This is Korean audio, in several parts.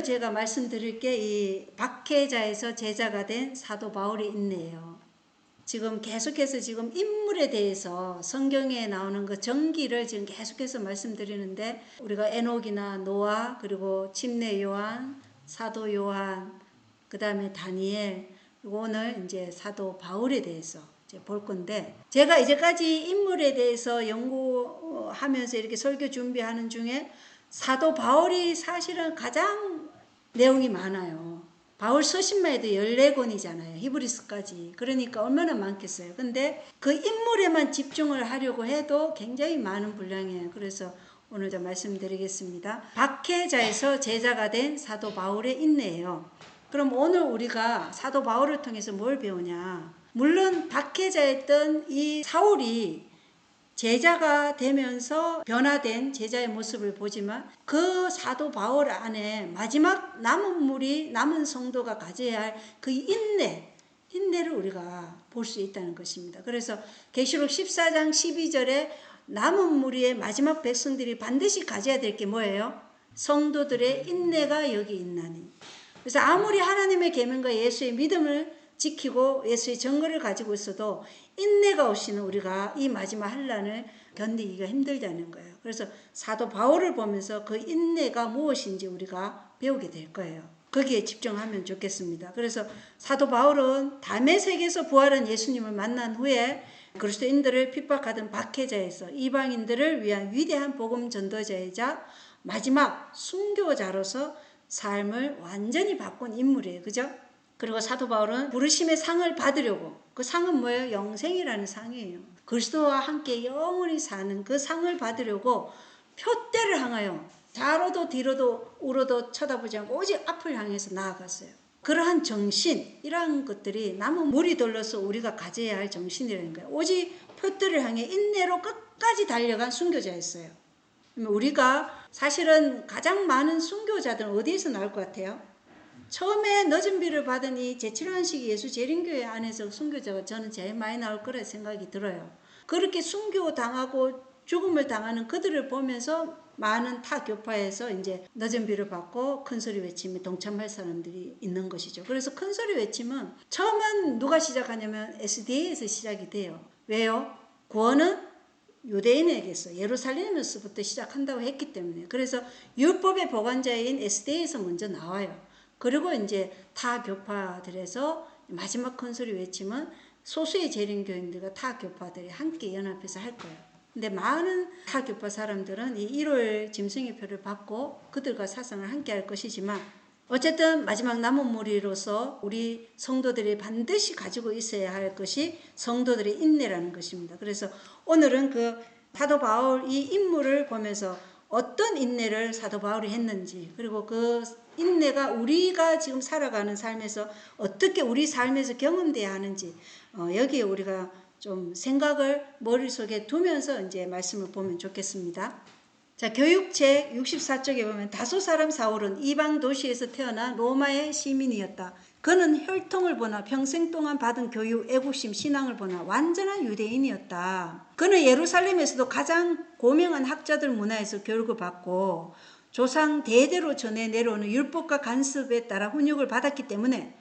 제가 말씀드릴 게 이 박해자에서 제자가 된 사도 바울의 인내예요. 지금 계속해서 지금 인물에 대해서 성경에 나오는 그 전기를 지금 계속해서 말씀드리는데, 우리가 에녹이나 노아, 그리고 침례 요한, 사도 요한, 그 다음에 다니엘, 그리고 오늘 이제 사도 바울에 대해서 이제 볼 건데, 제가 이제까지 인물에 대해서 연구하면서 이렇게 설교 준비하는 중에 사도 바울이 사실은 가장 내용이 많아요. 바울 서신만 해도 14권이잖아요. 히브리서까지. 그러니까 얼마나 많겠어요. 근데 그 인물에만 집중을 하려고 해도 굉장히 많은 분량이에요. 그래서 오늘 좀 말씀드리겠습니다. 박해자에서 제자가 된 사도 바울의 인내예요. 그럼 오늘 우리가 사도 바울을 통해서 뭘 배우냐? 물론 박해자였던 이 사울이 제자가 되면서 변화된 제자의 모습을 보지만, 그 사도 바울 안에 마지막 남은 무리, 남은 성도가 가져야 할 그 인내를 우리가 볼 수 있다는 것입니다. 그래서 계시록 14장 12절에 남은 무리의 마지막 백성들이 반드시 가져야 될 게 뭐예요? 성도들의 인내가 여기 있나니. 그래서 아무리 하나님의 계명과 예수의 믿음을 지키고 예수의 증거를 가지고 있어도 인내가 없이는 우리가 이 마지막 환난을 견디기가 힘들다는 거예요. 그래서 사도 바울을 보면서 그 인내가 무엇인지 우리가 배우게 될 거예요. 거기에 집중하면 좋겠습니다. 그래서 사도 바울은 다메섹에서 부활한 예수님을 만난 후에 그리스도인들을 핍박하던 박해자에서 이방인들을 위한 위대한 복음 전도자이자 마지막 순교자로서 삶을 완전히 바꾼 인물이에요. 그죠? 그리고 사도 바울은 부르심의 상을 받으려고, 그 상은 뭐예요? 영생이라는 상이에요. 그리스도와 함께 영원히 사는 그 상을 받으려고 표대를 향하여 좌로도 뒤로도 우로도 쳐다보지 않고 오직 앞을 향해서 나아갔어요. 그러한 정신, 이러한 것들이 남은 무리들로서 우리가 가져야 할 정신이라는 거예요. 오직 표대를 향해 인내로 끝까지 달려간 순교자였어요. 우리가 사실은 가장 많은 순교자들은 어디에서 나올 것 같아요? 처음에 늦은 비를 받은 이 제7환식 예수 재림교회 안에서 순교자가 저는 제일 많이 나올 거라 생각이 들어요. 그렇게 순교당하고 죽음을 당하는 그들을 보면서 많은 타 교파에서 이제 늦은 비를 받고 큰소리 외침에 동참할 사람들이 있는 것이죠. 그래서 큰소리 외침은 처음엔 누가 시작하냐면 SDA에서 시작이 돼요. 왜요? 구원은 유대인에게서 예루살렘에서부터 시작한다고 했기 때문에. 그래서 율법의 보관자인 SDA에서 먼저 나와요. 그리고 이제 타 교파들에서 마지막 큰소리 외침은 소수의 재림교인들과 타 교파들이 함께 연합해서 할 거예요. 근데 많은 타 교파 사람들은 이 1월 짐승의표를 받고 그들과 사상을 함께 할 것이지만, 어쨌든 마지막 남은 무리로서 우리 성도들이 반드시 가지고 있어야 할 것이 성도들의 인내라는 것입니다. 그래서 오늘은 그 사도 바울 이 인물을 보면서 어떤 인내를 사도 바울이 했는지, 그리고 그 인내가 우리가 지금 살아가는 삶에서 어떻게 우리 삶에서 경험돼야 하는지, 여기에 우리가 좀 생각을 머릿속에 두면서 이제 말씀을 보면 좋겠습니다. 자, 교육책 64쪽에 보면 다소 사람 사울은 이방 도시에서 태어나 로마의 시민이었다. 그는 혈통을 보나 평생 동안 받은 교육, 애국심, 신앙을 보나 완전한 유대인이었다. 그는 예루살렘에서도 가장 고명한 학자들 문화에서 교육을 받고 조상 대대로 전해 내려오는 율법과 간섭에 따라 훈육을 받았기 때문에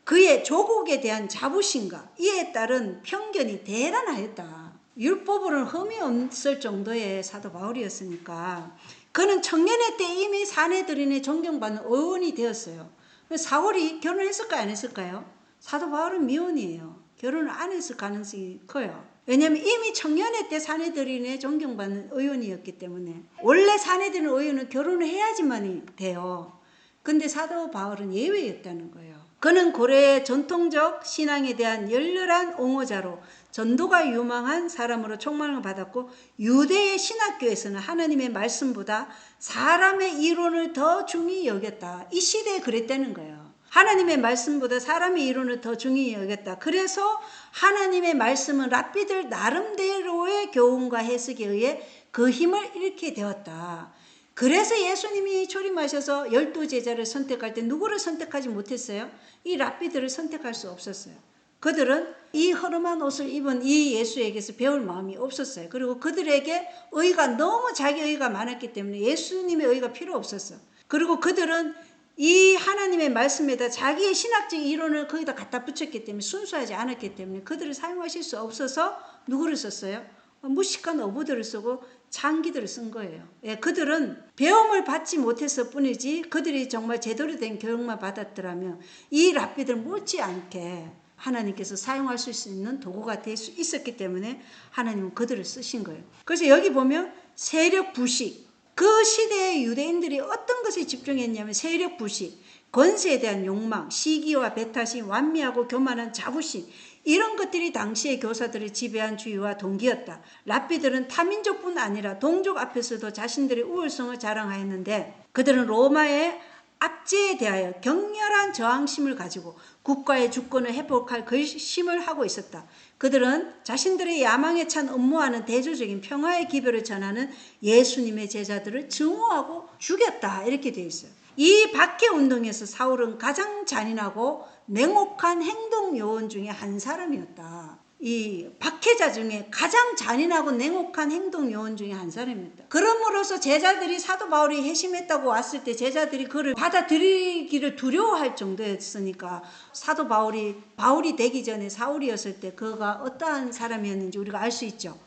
그의 조국에 대한 자부심과 이에 따른 편견이 대단하였다. 율법으로는 흠이 없을 정도의 사도 바울이었으니까 그는 청년의 때 이미 사내들인의 존경받는 의원이 되었어요. 사울이 결혼했을까요? 안 했을까요? 사도 바울은 미혼이에요. 결혼을 안 했을 가능성이 커요. 왜냐하면 이미 청년의 때 사내들인의 존경받는 의원이었기 때문에. 원래 사내들인 의원은 결혼을 해야지만이 돼요. 근데 사도 바울은 예외였다는 거예요. 그는 고려의 전통적 신앙에 대한 열렬한 옹호자로 전도가 유망한 사람으로 총망을 받았고, 유대의 신학교에서는 하나님의 말씀보다 사람의 이론을 더 중히 여겼다. 이 시대에 그랬다는 거예요. 하나님의 말씀보다 사람의 이론을 더 중히 여겼다. 그래서 하나님의 말씀은 랍비들 나름대로의 교훈과 해석에 의해 그 힘을 잃게 되었다. 그래서 예수님이 초림하셔서 12제자를 선택할 때 누구를 선택하지 못했어요? 이 랍비들을 선택할 수 없었어요. 그들은 이 허름한 옷을 입은 이 예수에게서 배울 마음이 없었어요. 그리고 그들에게 의가 너무 자기 의가 많았기 때문에 예수님의 의가 필요 없었어요. 그리고 그들은 이 하나님의 말씀에다 자기의 신학적 이론을 거기다 갖다 붙였기 때문에, 순수하지 않았기 때문에 그들을 사용하실 수 없어서 누구를 썼어요? 무식한 어부들을 쓰고 창기들을 쓴 거예요. 예, 그들은 배움을 받지 못했을 뿐이지 그들이 정말 제대로 된 교육만 받았더라면 이 랍비들 못지않게 하나님께서 사용할 수 있는 도구가 될 수 있었기 때문에 하나님은 그들을 쓰신 거예요. 그래서 여기 보면 세력 부식, 그 시대의 유대인들이 어떤 것에 집중했냐면 세력 부식, 권세에 대한 욕망, 시기와 배타심, 완미하고 교만한 자부심, 이런 것들이 당시의 교사들을 지배한 주의와 동기였다. 랍비들은 타민족뿐 아니라 동족 앞에서도 자신들의 우월성을 자랑하였는데 그들은 로마의 압제에 대하여 격렬한 저항심을 가지고 국가의 주권을 회복할 결심을 하고 있었다. 그들은 자신들의 야망에 찬 업무와는 대조적인 평화의 기별을 전하는 예수님의 제자들을 증오하고 죽였다. 이렇게 되어 있어요. 이 박해운동에서 사울은 가장 잔인하고 냉혹한 행동 요원 중에 한 사람이었다. 이 박해자 중에 가장 잔인하고 냉혹한 행동 요원 중에 한 사람이었다. 그럼으로써 제자들이 사도 바울이 회심했다고 왔을 때 제자들이 그를 받아들이기를 두려워할 정도였으니까 사도 바울이 되기 전에 사울이었을 때 그가 어떠한 사람이었는지 우리가 알 수 있죠.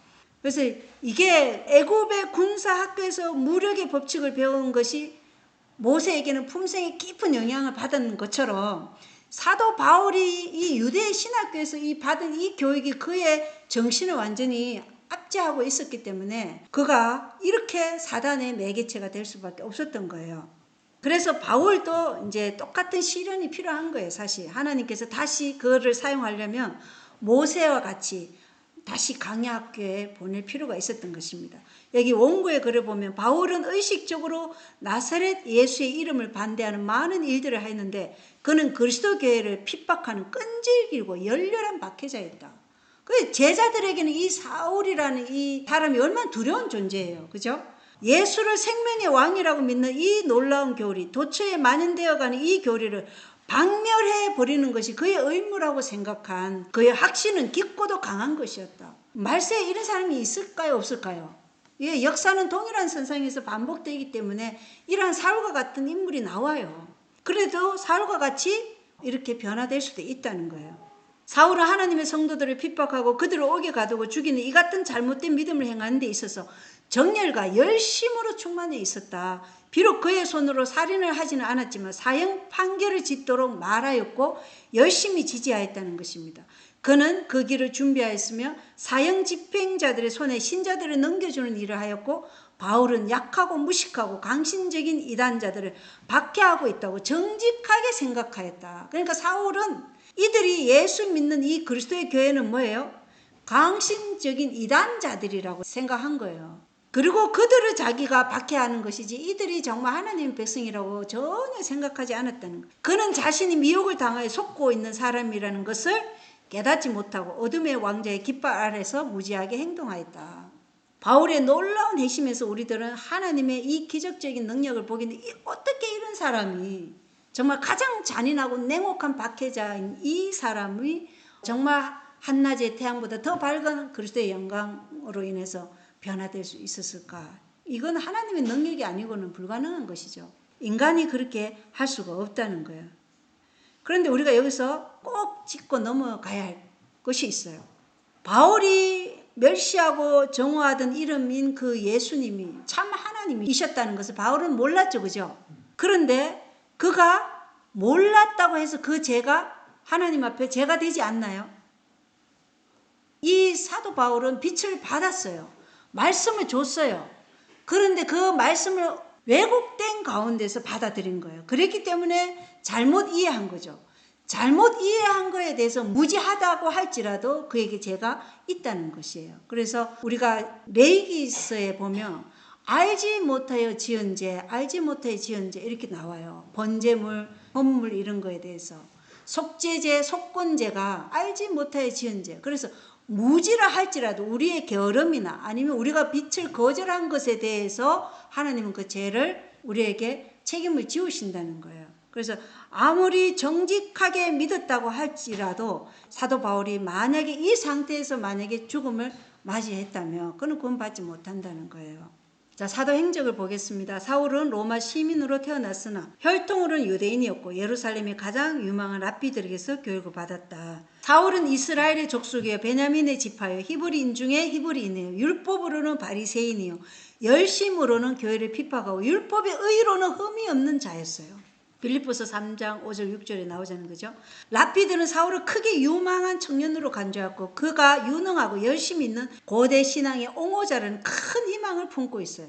그래서 이게 애굽의 군사학교에서 무력의 법칙을 배운 것이 모세에게는 품성에 깊은 영향을 받은 것처럼 사도 바울이 이 유대 신학교에서 받은 이 교육이 그의 정신을 완전히 압제하고 있었기 때문에 그가 이렇게 사단의 매개체가 될 수밖에 없었던 거예요. 그래서 바울도 이제 똑같은 시련이 필요한 거예요. 사실 하나님께서 다시 그를 사용하려면 모세와 같이 다시 강야 학교에 보낼 필요가 있었던 것입니다. 여기 원고의 글을 보면 바울은 의식적으로 나사렛 예수의 이름을 반대하는 많은 일들을 했는데 그는 그리스도 교회를 핍박하는 끈질기고 열렬한 박해자였다. 그 제자들에게는 이 사울이라는 이 사람이 얼마나 두려운 존재예요. 그죠? 예수를 생명의 왕이라고 믿는 이 놀라운 교리, 도처에 만연되어가는 이 교리를 박멸해 버리는 것이 그의 의무라고 생각한 그의 확신은 깊고도 강한 것이었다. 말세에 이런 사람이 있을까요? 없을까요? 예, 역사는 동일한 선상에서 반복되기 때문에 이러한 사울과 같은 인물이 나와요. 그래도 사울과 같이 이렇게 변화될 수도 있다는 거예요. 사울은 하나님의 성도들을 핍박하고 그들을 옥에 가두고 죽이는 이 같은 잘못된 믿음을 행하는 데 있어서 정열과 열심으로 충만해 있었다. 비록 그의 손으로 살인을 하지는 않았지만 사형 판결을 짓도록 말하였고 열심히 지지하였다는 것입니다. 그는 그 길을 준비하였으며 사형 집행자들의 손에 신자들을 넘겨주는 일을 하였고 바울은 약하고 무식하고 강신적인 이단자들을 박해하고 있다고 정직하게 생각하였다. 그러니까 사울은 이들이 예수 믿는 이 그리스도의 교회는 뭐예요? 강신적인 이단자들이라고 생각한 거예요. 그리고 그들을 자기가 박해하는 것이지 이들이 정말 하나님의 백성이라고 전혀 생각하지 않았다는 거예요. 그는 자신이 미혹을 당하여 속고 있는 사람이라는 것을 깨닫지 못하고 어둠의 왕자의 깃발 아래서 무지하게 행동하였다. 바울의 놀라운 핵심에서 우리들은 하나님의 이 기적적인 능력을 보겠는데 어떻게 이런 사람이 정말 가장 잔인하고 냉혹한 박해자인 이 사람이 정말 한낮의 태양보다 더 밝은 그리스도의 영광으로 인해서 변화될 수 있었을까? 이건 하나님의 능력이 아니고는 불가능한 것이죠. 인간이 그렇게 할 수가 없다는 거예요. 그런데 우리가 여기서 꼭 짚고 넘어가야 할 것이 있어요. 바울이 멸시하고 정오하던 이름인 그 예수님이 참 하나님이셨다는 것을 바울은 몰랐죠. 그죠? 그런데 그가 몰랐다고 해서 그 죄가 하나님 앞에 죄가 되지 않나요? 이 사도 바울은 빛을 받았어요. 말씀을 줬어요. 그런데 그 말씀을 왜곡된 가운데서 받아들인 거예요. 그랬기 때문에 잘못 이해한 거죠. 잘못 이해한 거에 대해서 무지하다고 할지라도 그에게 죄가 있다는 것이에요. 그래서 우리가 레위기서에 보면 알지 못하여 지은 죄, 알지 못하여 지은 죄 이렇게 나와요. 번제물, 헌물 이런 거에 대해서. 속죄죄, 속건죄가 알지 못하여 지은 죄. 그래서 무지라 할지라도 우리의 게으름이나 아니면 우리가 빛을 거절한 것에 대해서 하나님은 그 죄를 우리에게 책임을 지우신다는 거예요. 그래서 아무리 정직하게 믿었다고 할지라도 사도 바울이 만약에 이 상태에서 만약에 죽음을 맞이했다면 그는 구원받지 못한다는 거예요. 자, 사도행적을 보겠습니다. 사울은 로마 시민으로 태어났으나 혈통으로는 유대인이었고 예루살렘의 가장 유망한 랍비들에게서 교육을 받았다. 사울은 이스라엘의 족속이요 베냐민의 지파요 히브리인 중에 히브리인이요 율법으로는 바리새인이요 열심으로는 교회를 핍박하고 율법의 의로는 흠이 없는 자였어요. 빌립보서 3장 5절 6절에 나오자는 거죠. 랍비들은 사울을 크게 유망한 청년으로 간주하고 그가 유능하고 열심히 있는 고대 신앙의 옹호자라는 큰 희망을 품고 있어요.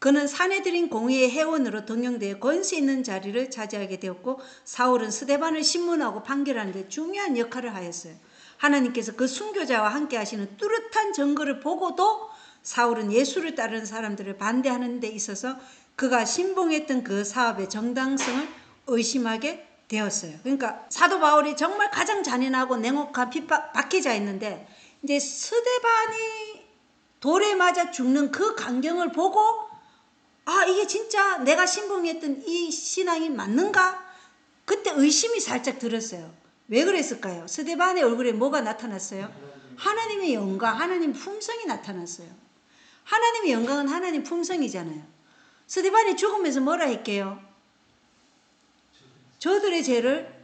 그는 사내들인 공의의 회원으로 등용되어 권세 있는 자리를 차지하게 되었고 사울은 스데반을 신문하고 판결하는 데 중요한 역할을 하였어요. 하나님께서 그 순교자와 함께 하시는 뚜렷한 증거를 보고도 사울은 예수를 따르는 사람들을 반대하는 데 있어서 그가 신봉했던 그 사업의 정당성을 의심하게 되었어요. 그러니까 사도 바울이 정말 가장 잔인하고 냉혹한 핍박 박해자였는데 이제 스데반이 돌에 맞아 죽는 그 광경을 보고 아 이게 진짜 내가 신봉했던 이 신앙이 맞는가? 그때 의심이 살짝 들었어요. 왜 그랬을까요? 스데반의 얼굴에 뭐가 나타났어요? 하나님의 영광, 하나님 품성이 나타났어요. 하나님의 영광은 하나님 품성이잖아요. 스데반이 죽으면서 뭐라 했게요? 저들의 죄를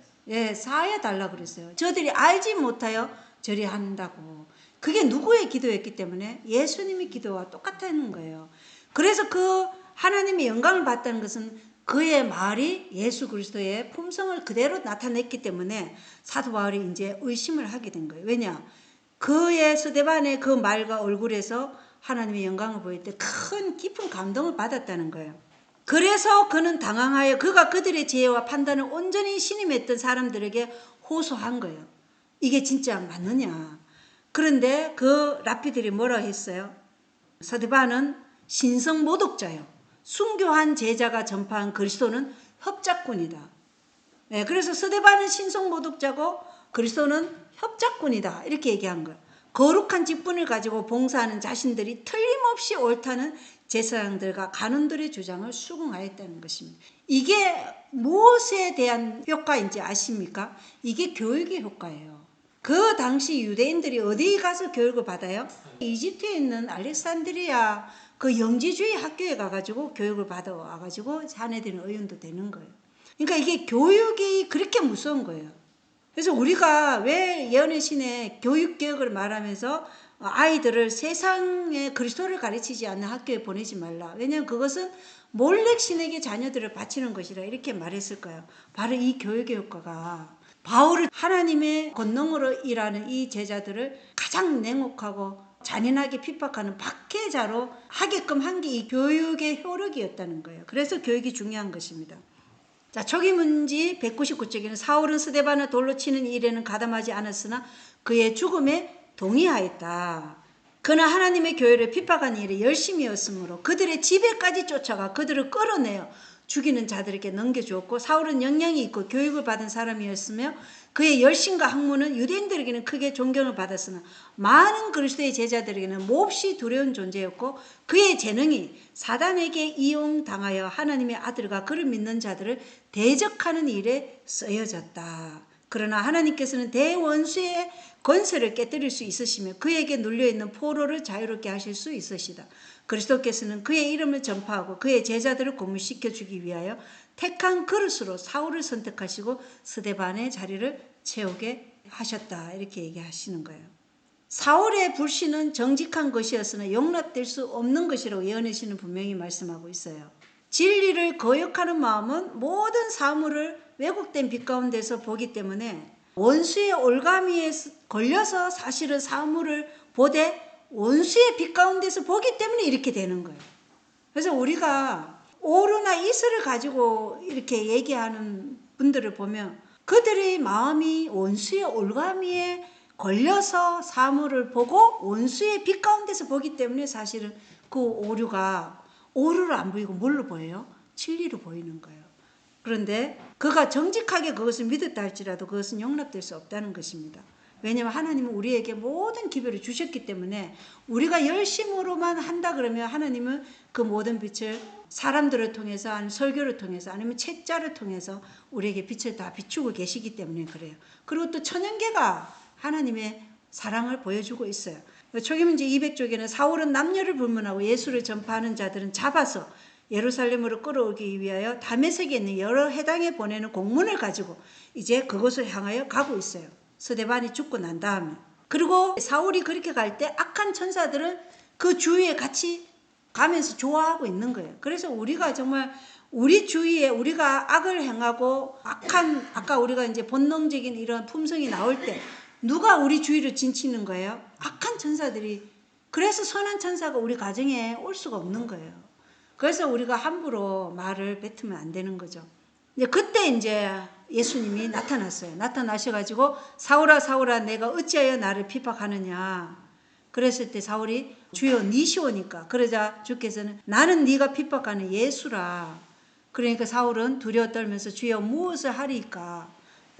사하여 달라고 그랬어요. 저들이 알지 못하여 저리 한다고. 그게 누구의 기도였기 때문에 예수님의 기도와 똑같다는 거예요. 그래서 그 하나님의 영광을 받다는 것은 그의 말이 예수 그리스도의 품성을 그대로 나타냈기 때문에 사도 바울이 이제 의심을 하게 된 거예요. 왜냐? 그의 스데반의 그 말과 얼굴에서 하나님의 영광을 보일 때 큰 깊은 감동을 받았다는 거예요. 그래서 그는 당황하여 그가 그들의 지혜와 판단을 온전히 신임했던 사람들에게 호소한 거예요. 이게 진짜 맞느냐. 그런데 그 랍비들이 뭐라 했어요? 스데반은 신성 모독자요. 순교한 제자가 전파한 그리스도는 협작꾼이다. 네, 그래서 스데반은 신성 모독자고 그리스도는 협작꾼이다. 이렇게 얘기한 거예요. 거룩한 직분을 가지고 봉사하는 자신들이 틀림없이 옳다는 제사장들과 간원들의 주장을 수긍하였다는 것입니다. 이게 무엇에 대한 효과인지 아십니까? 이게 교육의 효과예요. 그 당시 유대인들이 어디 가서 교육을 받아요? 이집트에 있는 알렉산드리아 그 영지주의 학교에 가가지고 교육을 받아와가지고 자네들은 의원도 되는 거예요. 그러니까 이게 교육이 그렇게 무서운 거예요. 그래서 우리가 왜 예언의 신의 교육개혁을 말하면서 아이들을 세상에 그리스도를 가르치지 않는 학교에 보내지 말라. 왜냐하면 그것은 몰렉 신에게 자녀들을 바치는 것이라 이렇게 말했을까요? 바로 이 교육의 효과가 바울을 하나님의 권능으로 일하는 이 제자들을 가장 냉혹하고 잔인하게 핍박하는 박해자로 하게끔 한 게 이 교육의 효력이었다는 거예요. 그래서 교육이 중요한 것입니다. 자, 초기 문지 199쪽에는 사울은 스데반을 돌로 치는 일에는 가담하지 않았으나 그의 죽음에 동의하였다. 그는 하나님의 교회를 핍박한 일에 열심이었으므로 그들의 집에까지 쫓아가 그들을 끌어내어 죽이는 자들에게 넘겨주었고 사울은 영향이 있고 교육을 받은 사람이었으며 그의 열심과 학문은 유대인들에게는 크게 존경을 받았으나 많은 그리스도의 제자들에게는 몹시 두려운 존재였고 그의 재능이 사단에게 이용당하여 하나님의 아들과 그를 믿는 자들을 대적하는 일에 쓰여졌다. 그러나 하나님께서는 대원수의 권세를 깨뜨릴 수 있으시며 그에게 눌려있는 포로를 자유롭게 하실 수 있으시다. 그리스도께서는 그의 이름을 전파하고 그의 제자들을 고문시켜주기 위하여 택한 그릇으로 사울을 선택하시고 스데반의 자리를 채우게 하셨다. 이렇게 얘기하시는 거예요. 사울의 불신은 정직한 것이었으나 용납될 수 없는 것이라고 예언의 신은 분명히 말씀하고 있어요. 진리를 거역하는 마음은 모든 사물을 왜곡된 빛 가운데서 보기 때문에 원수의 올가미에 걸려서 사실은 사물을 보되 원수의 빛 가운데서 보기 때문에 이렇게 되는 거예요. 그래서 우리가 오르나 이슬을 가지고 이렇게 얘기하는 분들을 보면 그들의 마음이 원수의 올가미에 걸려서 사물을 보고 원수의 빛 가운데서 보기 때문에 사실은 그 오류가 오류로 안 보이고 뭘로 보여요? 진리로 보이는 거예요. 그런데 그가 정직하게 그것을 믿었다 할지라도 그것은 용납될 수 없다는 것입니다. 왜냐하면 하나님은 우리에게 모든 기별을 주셨기 때문에 우리가 열심으로만 한다 그러면 하나님은 그 모든 빛을 사람들을 통해서 아니면 설교를 통해서 아니면 책자를 통해서 우리에게 빛을 다 비추고 계시기 때문에 그래요. 그리고 또 천연계가 하나님의 사랑을 보여주고 있어요. 초기문제 200쪽에는 사울은 남녀를 불문하고 예수를 전파하는 자들은 잡아서 예루살렘으로 끌어오기 위하여 다메섹에 있는 여러 해당에 보내는 공문을 가지고 이제 그곳을 향하여 가고 있어요. 스데반이 죽고 난 다음에. 그리고 사울이 그렇게 갈 때 악한 천사들은 그 주위에 같이 가면서 좋아하고 있는 거예요. 그래서 우리가 정말 우리 주위에 우리가 악을 행하고 악한, 아까 우리가 이제 본능적인 이런 품성이 나올 때 누가 우리 주위를 진치는 거예요? 악한 천사들이. 그래서 선한 천사가 우리 가정에 올 수가 없는 거예요. 그래서 우리가 함부로 말을 뱉으면 안 되는 거죠. 이제 그때 이제 예수님이 나타났어요. 나타나셔가지고 사울아 사울아 내가 어찌하여 나를 핍박하느냐. 그랬을 때 사울이 주여 니시오니까. 그러자 주께서는 나는 네가 핍박하는 예수라. 그러니까 사울은 두려워 떨면서 주여 무엇을 하리까.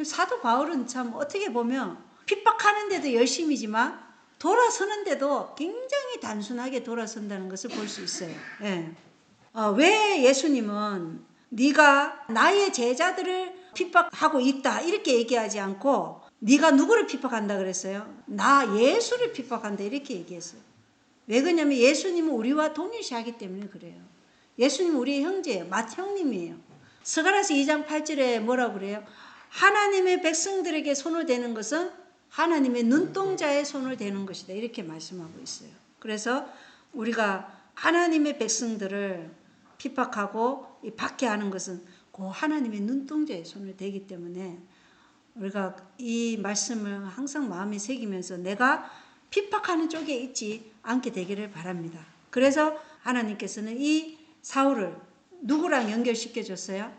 사도 바울은 참 어떻게 보면 핍박하는데도 열심이지만 돌아서는데도 굉장히 단순하게 돌아선다는 것을 볼 수 있어요. 예. 왜 예수님은 네가 나의 제자들을 핍박하고 있다 이렇게 얘기하지 않고 네가 누구를 핍박한다 그랬어요? 나 예수를 핍박한다 이렇게 얘기했어요. 왜 그러냐면 예수님은 우리와 동일시하기 때문에 그래요. 예수님은 우리의 형제예요. 맏형님이에요. 스가랴서 2장 8절에 뭐라고 그래요? 하나님의 백성들에게 손을 대는 것은 하나님의 눈동자에 손을 대는 것이다 이렇게 말씀하고 있어요. 그래서 우리가 하나님의 백성들을 핍박하고 박해하는 것은 그 하나님의 눈동자에 손을 대기 때문에 우리가 이 말씀을 항상 마음에 새기면서 내가 핍박하는 쪽에 있지 않게 되기를 바랍니다. 그래서 하나님께서는 이 사울을 누구랑 연결시켜 줬어요?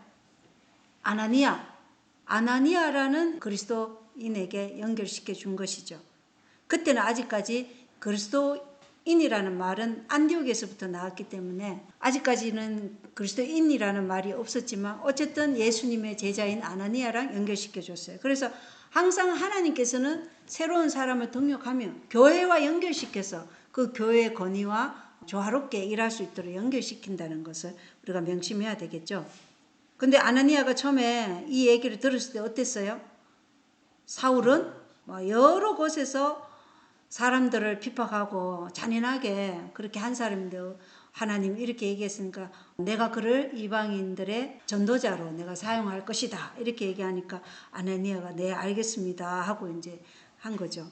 아나니아라는 그리스도인에게 연결시켜 준 것이죠. 그때는 아직까지 그리스도인이라는 말은 안디옥에서부터 나왔기 때문에 아직까지는 그리스도인이라는 말이 없었지만 어쨌든 예수님의 제자인 아나니아랑 연결시켜 줬어요. 그래서 항상 하나님께서는 새로운 사람을 등록하며 교회와 연결시켜서 그 교회의 권위와 조화롭게 일할 수 있도록 연결시킨다는 것을 우리가 명심해야 되겠죠. 근데 아나니아가 처음에 이 얘기를 들었을 때 어땠어요? 사울은 여러 곳에서 사람들을 핍박하고 잔인하게 그렇게 한 사람인데 하나님 이렇게 얘기했으니까 내가 그를 이방인들의 전도자로 내가 사용할 것이다 이렇게 얘기하니까 아나니아가 네 알겠습니다 하고 이제 한 거죠.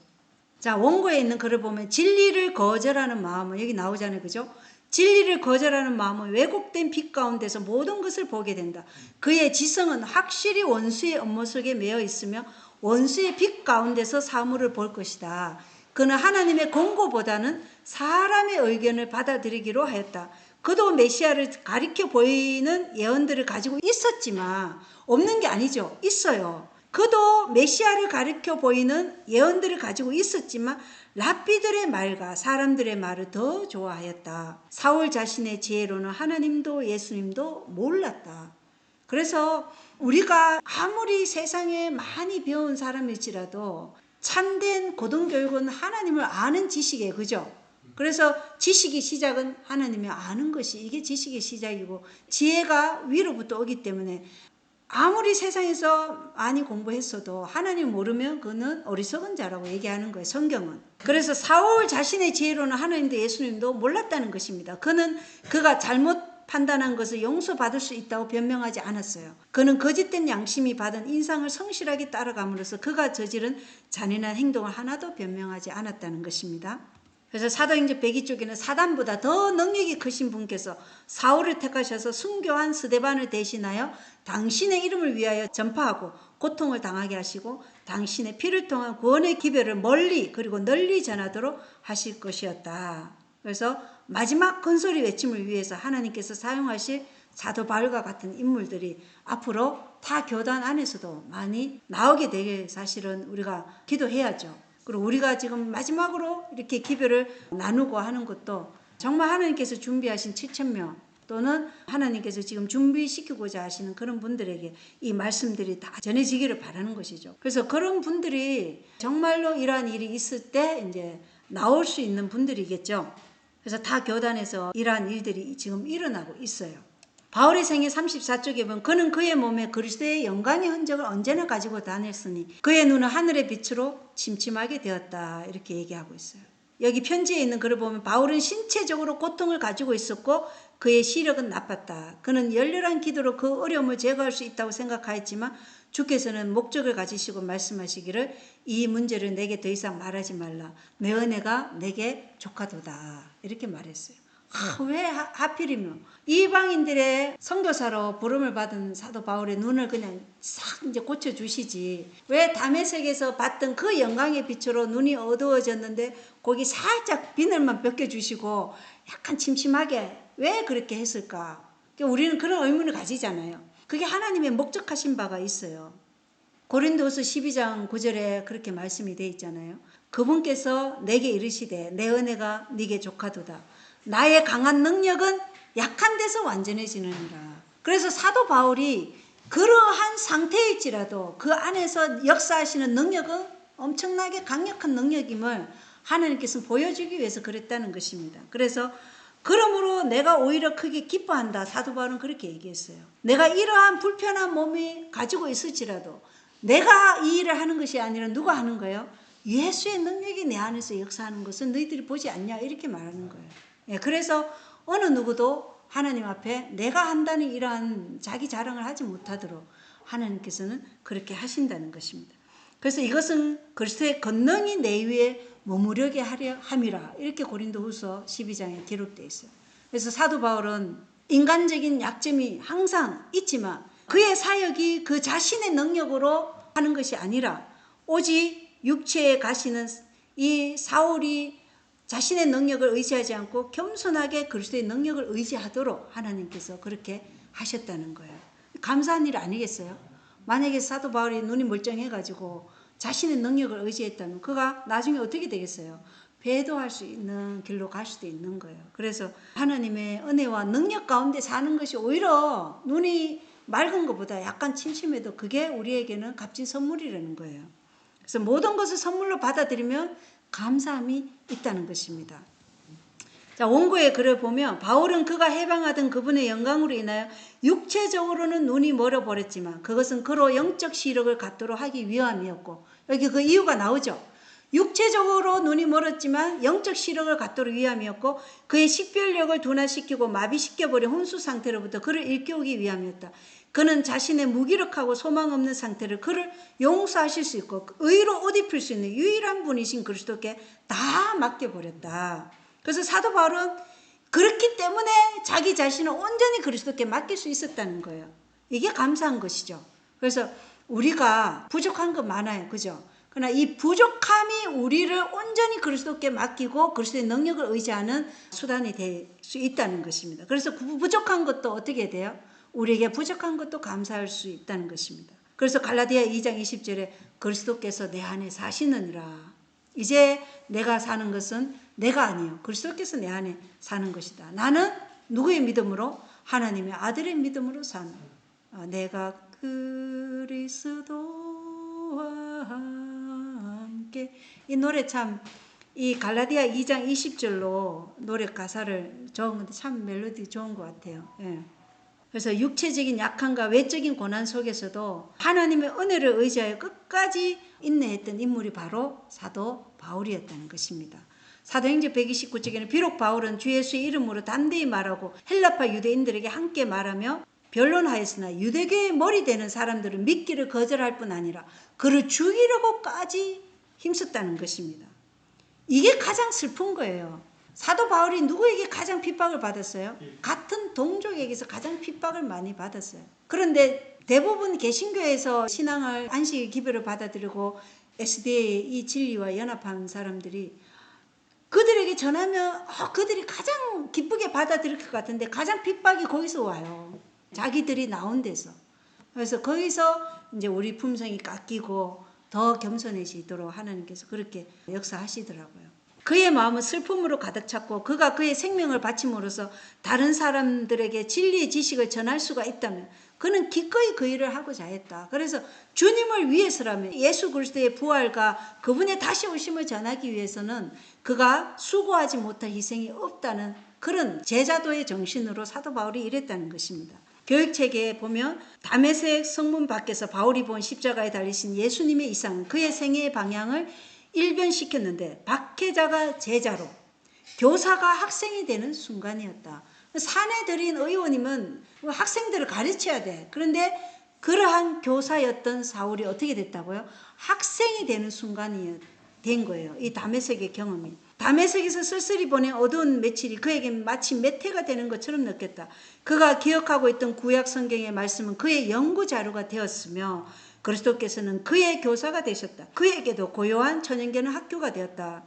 자, 원고에 있는 글을 보면 진리를 거절하는 마음은 여기 나오잖아요. 그죠? 진리를 거절하는 마음은 왜곡된 빛 가운데서 모든 것을 보게 된다. 그의 지성은 확실히 원수의 업무 속에 매여 있으며 원수의 빛 가운데서 사물을 볼 것이다. 그는 하나님의 권고보다는 사람의 의견을 받아들이기로 하였다. 그도 메시아를 가리켜 보이는 예언들을 가지고 있었지만 없는 게 아니죠. 있어요. 그도 메시아를 가리켜 보이는 예언들을 가지고 있었지만 랍비들의 말과 사람들의 말을 더 좋아하였다. 사울 자신의 지혜로는 하나님도 예수님도 몰랐다. 그래서 우리가 아무리 세상에 많이 배운 사람일지라도 참된 고등교육은 하나님을 아는 지식이에요. 그죠? 그래서 지식의 시작은 하나님을 아는 것이 이게 지식의 시작이고 지혜가 위로부터 오기 때문에 아무리 세상에서 많이 공부했어도 하나님 모르면 그는 어리석은 자라고 얘기하는 거예요. 성경은. 그래서 사울 자신의 지혜로는 하나님도 예수님도 몰랐다는 것입니다. 그가 잘못 판단한 것을 용서받을 수 있다고 변명하지 않았어요. 그는 거짓된 양심이 받은 인상을 성실하게 따라감으로써 그가 저지른 잔인한 행동을 하나도 변명하지 않았다는 것입니다. 그래서 사도행전 102쪽에는 사단보다 더 능력이 크신 분께서 사울을 택하셔서 순교한 스데반을 대신하여 당신의 이름을 위하여 전파하고 고통을 당하게 하시고 당신의 피를 통한 구원의 기별을 멀리 그리고 널리 전하도록 하실 것이었다. 그래서 마지막 큰소리 외침을 위해서 하나님께서 사용하실 사도 바울과 같은 인물들이 앞으로 타 교단 안에서도 많이 나오게 되길 사실은 우리가 기도해야죠. 그리고 우리가 지금 마지막으로 이렇게 기별을 나누고 하는 것도 정말 하나님께서 준비하신 7,000명 또는 하나님께서 지금 준비시키고자 하시는 그런 분들에게 이 말씀들이 다 전해지기를 바라는 것이죠. 그래서 그런 분들이 정말로 이러한 일이 있을 때 이제 나올 수 있는 분들이겠죠. 그래서 타 교단에서 이러한 일들이 지금 일어나고 있어요. 바울의 생애 34쪽에 보면 그는 그의 몸에 그리스도의 영광의 흔적을 언제나 가지고 다녔으니 그의 눈은 하늘의 빛으로 침침하게 되었다 이렇게 얘기하고 있어요. 여기 편지에 있는 글을 보면 바울은 신체적으로 고통을 가지고 있었고 그의 시력은 나빴다. 그는 열렬한 기도로 그 어려움을 제거할 수 있다고 생각하였지만 주께서는 목적을 가지시고 말씀하시기를 이 문제를 내게 더 이상 말하지 말라. 내 은혜가 내게 족하도다. 이렇게 말했어요. 왜 하필이면 이방인들의 선교사로 부름을 받은 사도 바울의 눈을 그냥 싹 이제 고쳐주시지. 왜 다메섹에서 봤던 그 영광의 빛으로 눈이 어두워졌는데 거기 살짝 비늘만 벗겨주시고 약간 침침하게 왜 그렇게 했을까? 우리는 그런 의문을 가지잖아요. 그게 하나님의 목적하신 바가 있어요. 고린도후서 12장 9절에 그렇게 말씀이 되어 있잖아요. 그분께서 내게 이르시되 내 은혜가 네게 족하도다. 나의 강한 능력은 약한 데서 완전해지느니라. 그래서 사도 바울이 그러한 상태일지라도 그 안에서 역사하시는 능력은 엄청나게 강력한 능력임을 하나님께서 보여주기 위해서 그랬다는 것입니다. 그래서 그러므로 내가 오히려 크게 기뻐한다. 사도 바울은 그렇게 얘기했어요. 내가 이러한 불편한 몸이 가지고 있을지라도 내가 이 일을 하는 것이 아니라 누가 하는 거예요? 예수의 능력이 내 안에서 역사하는 것은 너희들이 보지 않냐 이렇게 말하는 거예요. 예, 그래서 어느 누구도 하나님 앞에 내가 한다는 이러한 자기 자랑을 하지 못하도록 하나님께서는 그렇게 하신다는 것입니다. 그래서 이것은 그리스도의 권능이 내 위에 머무르게 하려 함이라 이렇게 고린도후서 12장에 기록되어 있어요. 그래서 사도 바울은 인간적인 약점이 항상 있지만 그의 사역이 그 자신의 능력으로 하는 것이 아니라 오직 육체에 가시는 이 사울이 자신의 능력을 의지하지 않고 겸손하게 그리스도의 능력을 의지하도록 하나님께서 그렇게 하셨다는 거예요. 감사한 일 아니겠어요? 만약에 사도 바울이 눈이 멀쩡해가지고 자신의 능력을 의지했다면 그가 나중에 어떻게 되겠어요? 배도할 수 있는 길로 갈 수도 있는 거예요. 그래서 하나님의 은혜와 능력 가운데 사는 것이 오히려 눈이 맑은 것보다 약간 침침해도 그게 우리에게는 값진 선물이라는 거예요. 그래서 모든 것을 선물로 받아들이면 감사함이 있다는 것입니다. 자, 원고의 글을 보면 바울은 그가 해방하던 그분의 영광으로 인하여 육체적으로는 눈이 멀어버렸지만 그것은 그로 영적 시력을 갖도록 하기 위함이었고, 여기 그 이유가 나오죠. 육체적으로 눈이 멀었지만 영적 시력을 갖도록 위함이었고 그의 식별력을 둔화시키고 마비시켜버린 혼수 상태로부터 그를 일깨우기 위함이었다. 그는 자신의 무기력하고 소망 없는 상태를 그를 용서하실 수 있고 의로 옷 입힐 수 있는 유일한 분이신 그리스도께 다 맡겨버렸다. 그래서 사도 바울은 그렇기 때문에 자기 자신을 온전히 그리스도께 맡길 수 있었다는 거예요. 이게 감사한 것이죠. 그래서 우리가 부족한 거 많아요. 그죠? 그러나 이 부족함이 우리를 온전히 그리스도께 맡기고 그리스도의 능력을 의지하는 수단이 될 수 있다는 것입니다. 그래서 부족한 것도 어떻게 돼요? 우리에게 부족한 것도 감사할 수 있다는 것입니다. 그래서 갈라디아 2장 20절에 그리스도께서 내 안에 사시느니라. 이제 내가 사는 것은 내가 아니요 그리스도께서 내 안에 사는 것이다. 나는 누구의 믿음으로? 하나님의 아들의 믿음으로 사는. 내가 그리스도와 함께. 이 노래 참, 이 갈라디아 2장 20절로 노래 가사를 적은 건데 참 멜로디 좋은 것 같아요. 예. 그래서 육체적인 약함과 외적인 고난 속에서도 하나님의 은혜를 의지하여 끝까지 인내했던 인물이 바로 사도 바울이었다는 것입니다. 사도행전 129쪽에는 비록 바울은 주 예수의 이름으로 담대히 말하고 헬라파 유대인들에게 함께 말하며 변론하였으나 유대교의 머리 되는 사람들은 믿기를 거절할 뿐 아니라 그를 죽이려고까지 힘썼다는 것입니다. 이게 가장 슬픈 거예요. 사도 바울이 누구에게 가장 핍박을 받았어요? 같은 동족에게서 가장 핍박을 많이 받았어요. 그런데 대부분 개신교에서 신앙을 안식의 기별을 받아들이고 SDA 이 진리와 연합한 사람들이 그들에게 전하면 그들이 가장 기쁘게 받아들일 것 같은데 가장 핍박이 거기서 와요. 자기들이 나온 데서. 그래서 거기서 이제 우리 품성이 깎이고 더 겸손해지도록 하나님께서 그렇게 역사하시더라고요. 그의 마음은 슬픔으로 가득 찼고 그가 그의 생명을 바침으로써 다른 사람들에게 진리의 지식을 전할 수가 있다면 그는 기꺼이 그 일을 하고자 했다. 그래서 주님을 위해서라면 예수 그리스도의 부활과 그분의 다시 오심을 전하기 위해서는 그가 수고하지 못할 희생이 없다는 그런 제자도의 정신으로 사도 바울이 일했다는 것입니다. 교육체계에 보면 다메섹 성문 밖에서 바울이 본 십자가에 달리신 예수님의 이상은 그의 생애의 방향을 일변시켰는데 박해자가 제자로, 교사가 학생이 되는 순간이었다. 산에 들인 의원님은 학생들을 가르쳐야 돼. 그런데 그러한 교사였던 사울이 어떻게 됐다고요? 학생이 되는 순간이 된 거예요. 이 다메섹의 경험이. 다메섹에서 쓸쓸히 보낸 어두운 며칠이 그에게 마치 몇 해가 되는 것처럼 느꼈다. 그가 기억하고 있던 구약 성경의 말씀은 그의 연구 자료가 되었으며 그리스도께서는 그의 교사가 되셨다. 그에게도 고요한 천연계는 학교가 되었다.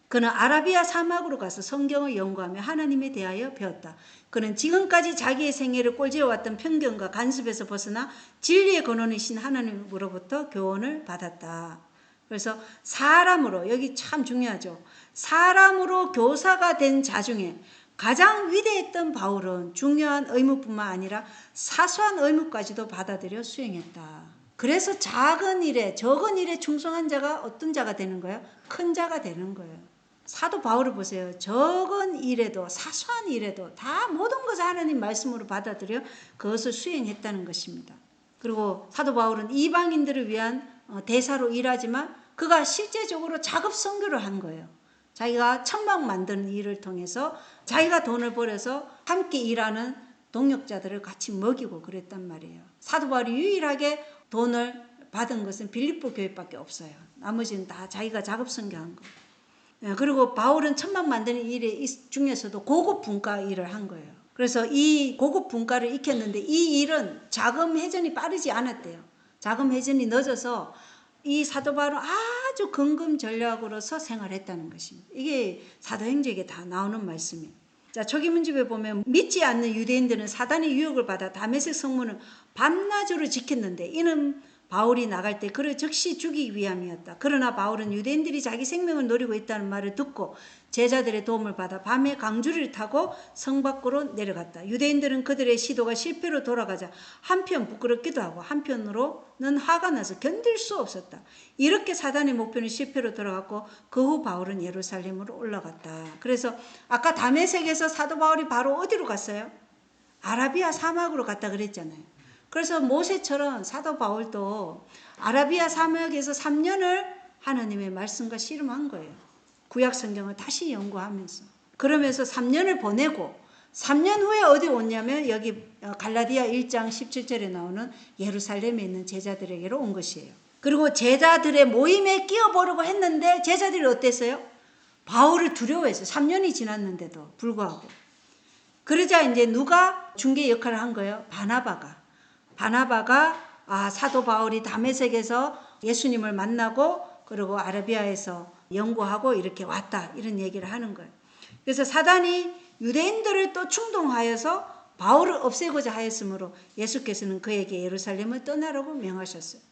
그는 아라비아 사막으로 가서 성경을 연구하며 하나님에 대하여 배웠다. 그는 지금까지 자기의 생애를 꼴지어왔던 편견과 간섭에서 벗어나 진리의 근원이신 하나님으로부터 교훈을 받았다. 그래서 사람으로, 여기 참 중요하죠. 사람으로 교사가 된 자 중에 가장 위대했던 바울은 중요한 의무뿐만 아니라 사소한 의무까지도 받아들여 수행했다. 그래서 작은 일에, 적은 일에 충성한 자가 어떤 자가 되는 거예요? 큰 자가 되는 거예요. 사도 바울을 보세요. 적은 일에도, 사소한 일에도 다 모든 것을 하나님 말씀으로 받아들여 그것을 수행했다는 것입니다. 그리고 사도 바울은 이방인들을 위한 대사로 일하지만 그가 실제적으로 작업 선교를 한 거예요. 자기가 천막 만드는 일을 통해서 자기가 돈을 벌여서 함께 일하는 동역자들을 같이 먹이고 그랬단 말이에요. 사도 바울이 유일하게 돈을 받은 것은 빌립보 교회밖에 없어요. 나머지는 다 자기가 작업 선교한 거예요. 그리고 바울은 천막 만드는 일 중에서도 고급 분과 일을 한 거예요. 그래서 이 고급 분과를 익혔는데 이 일은 자금 회전이 빠르지 않았대요. 자금 회전이 늦어서 이 사도 바울은 아주 근금 전략으로서 생활했다는 것입니다. 이게 사도행전에 다 나오는 말씀이에요. 자, 초기 문집에 보면 믿지 않는 유대인들은 사단의 유혹을 받아 다메섹 성문을 밤낮으로 지켰는데 이는 바울이 나갈 때 그를 즉시 죽이기 위함이었다. 그러나 바울은 유대인들이 자기 생명을 노리고 있다는 말을 듣고 제자들의 도움을 받아 밤에 강주리를 타고 성 밖으로 내려갔다. 유대인들은 그들의 시도가 실패로 돌아가자 한편 부끄럽기도 하고 한편으로는 화가 나서 견딜 수 없었다. 이렇게 사단의 목표는 실패로 돌아갔고 그 후 바울은 예루살렘으로 올라갔다. 그래서 아까 다메섹에서 사도 바울이 바로 어디로 갔어요? 아라비아 사막으로 갔다 그랬잖아요. 그래서 모세처럼 사도 바울도 아라비아 사막에서 3년을 하나님의 말씀과 씨름한 거예요. 구약 성경을 다시 연구하면서. 그러면서 3년을 보내고 3년 후에 어디 오냐면 여기 갈라디아 1장 17절에 나오는 예루살렘에 있는 제자들에게로 온 것이에요. 그리고 제자들의 모임에 끼어보려고 했는데 제자들이 어땠어요? 바울을 두려워했어요. 3년이 지났는데도 불구하고. 그러자 이제 누가 중개 역할을 한 거예요? 바나바가 사도 바울이 다메섹에서 예수님을 만나고 그리고 아라비아에서 연구하고 이렇게 왔다 이런 얘기를 하는 거예요. 그래서 사단이 유대인들을 또 충동하여서 바울을 없애고자 하였으므로 예수께서는 그에게 예루살렘을 떠나라고 명하셨어요.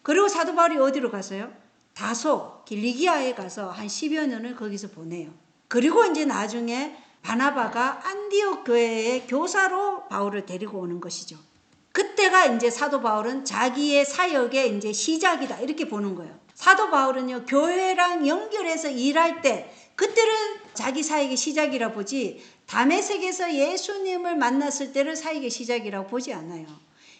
그리고 사도 바울이 어디로 갔어요? 다소 길리기아에 가서 한 10여 년을 거기서 보내요. 그리고 이제 나중에 바나바가 안디옥 교회의 교사로 바울을 데리고 오는 것이죠. 그때가 이제 사도 바울은 자기의 사역의 이제 시작이다 이렇게 보는 거예요. 사도 바울은요 교회랑 연결해서 일할 때 그때를 자기 사역의 시작이라 보지 다메섹에서 예수님을 만났을 때를 사역의 시작이라고 보지 않아요.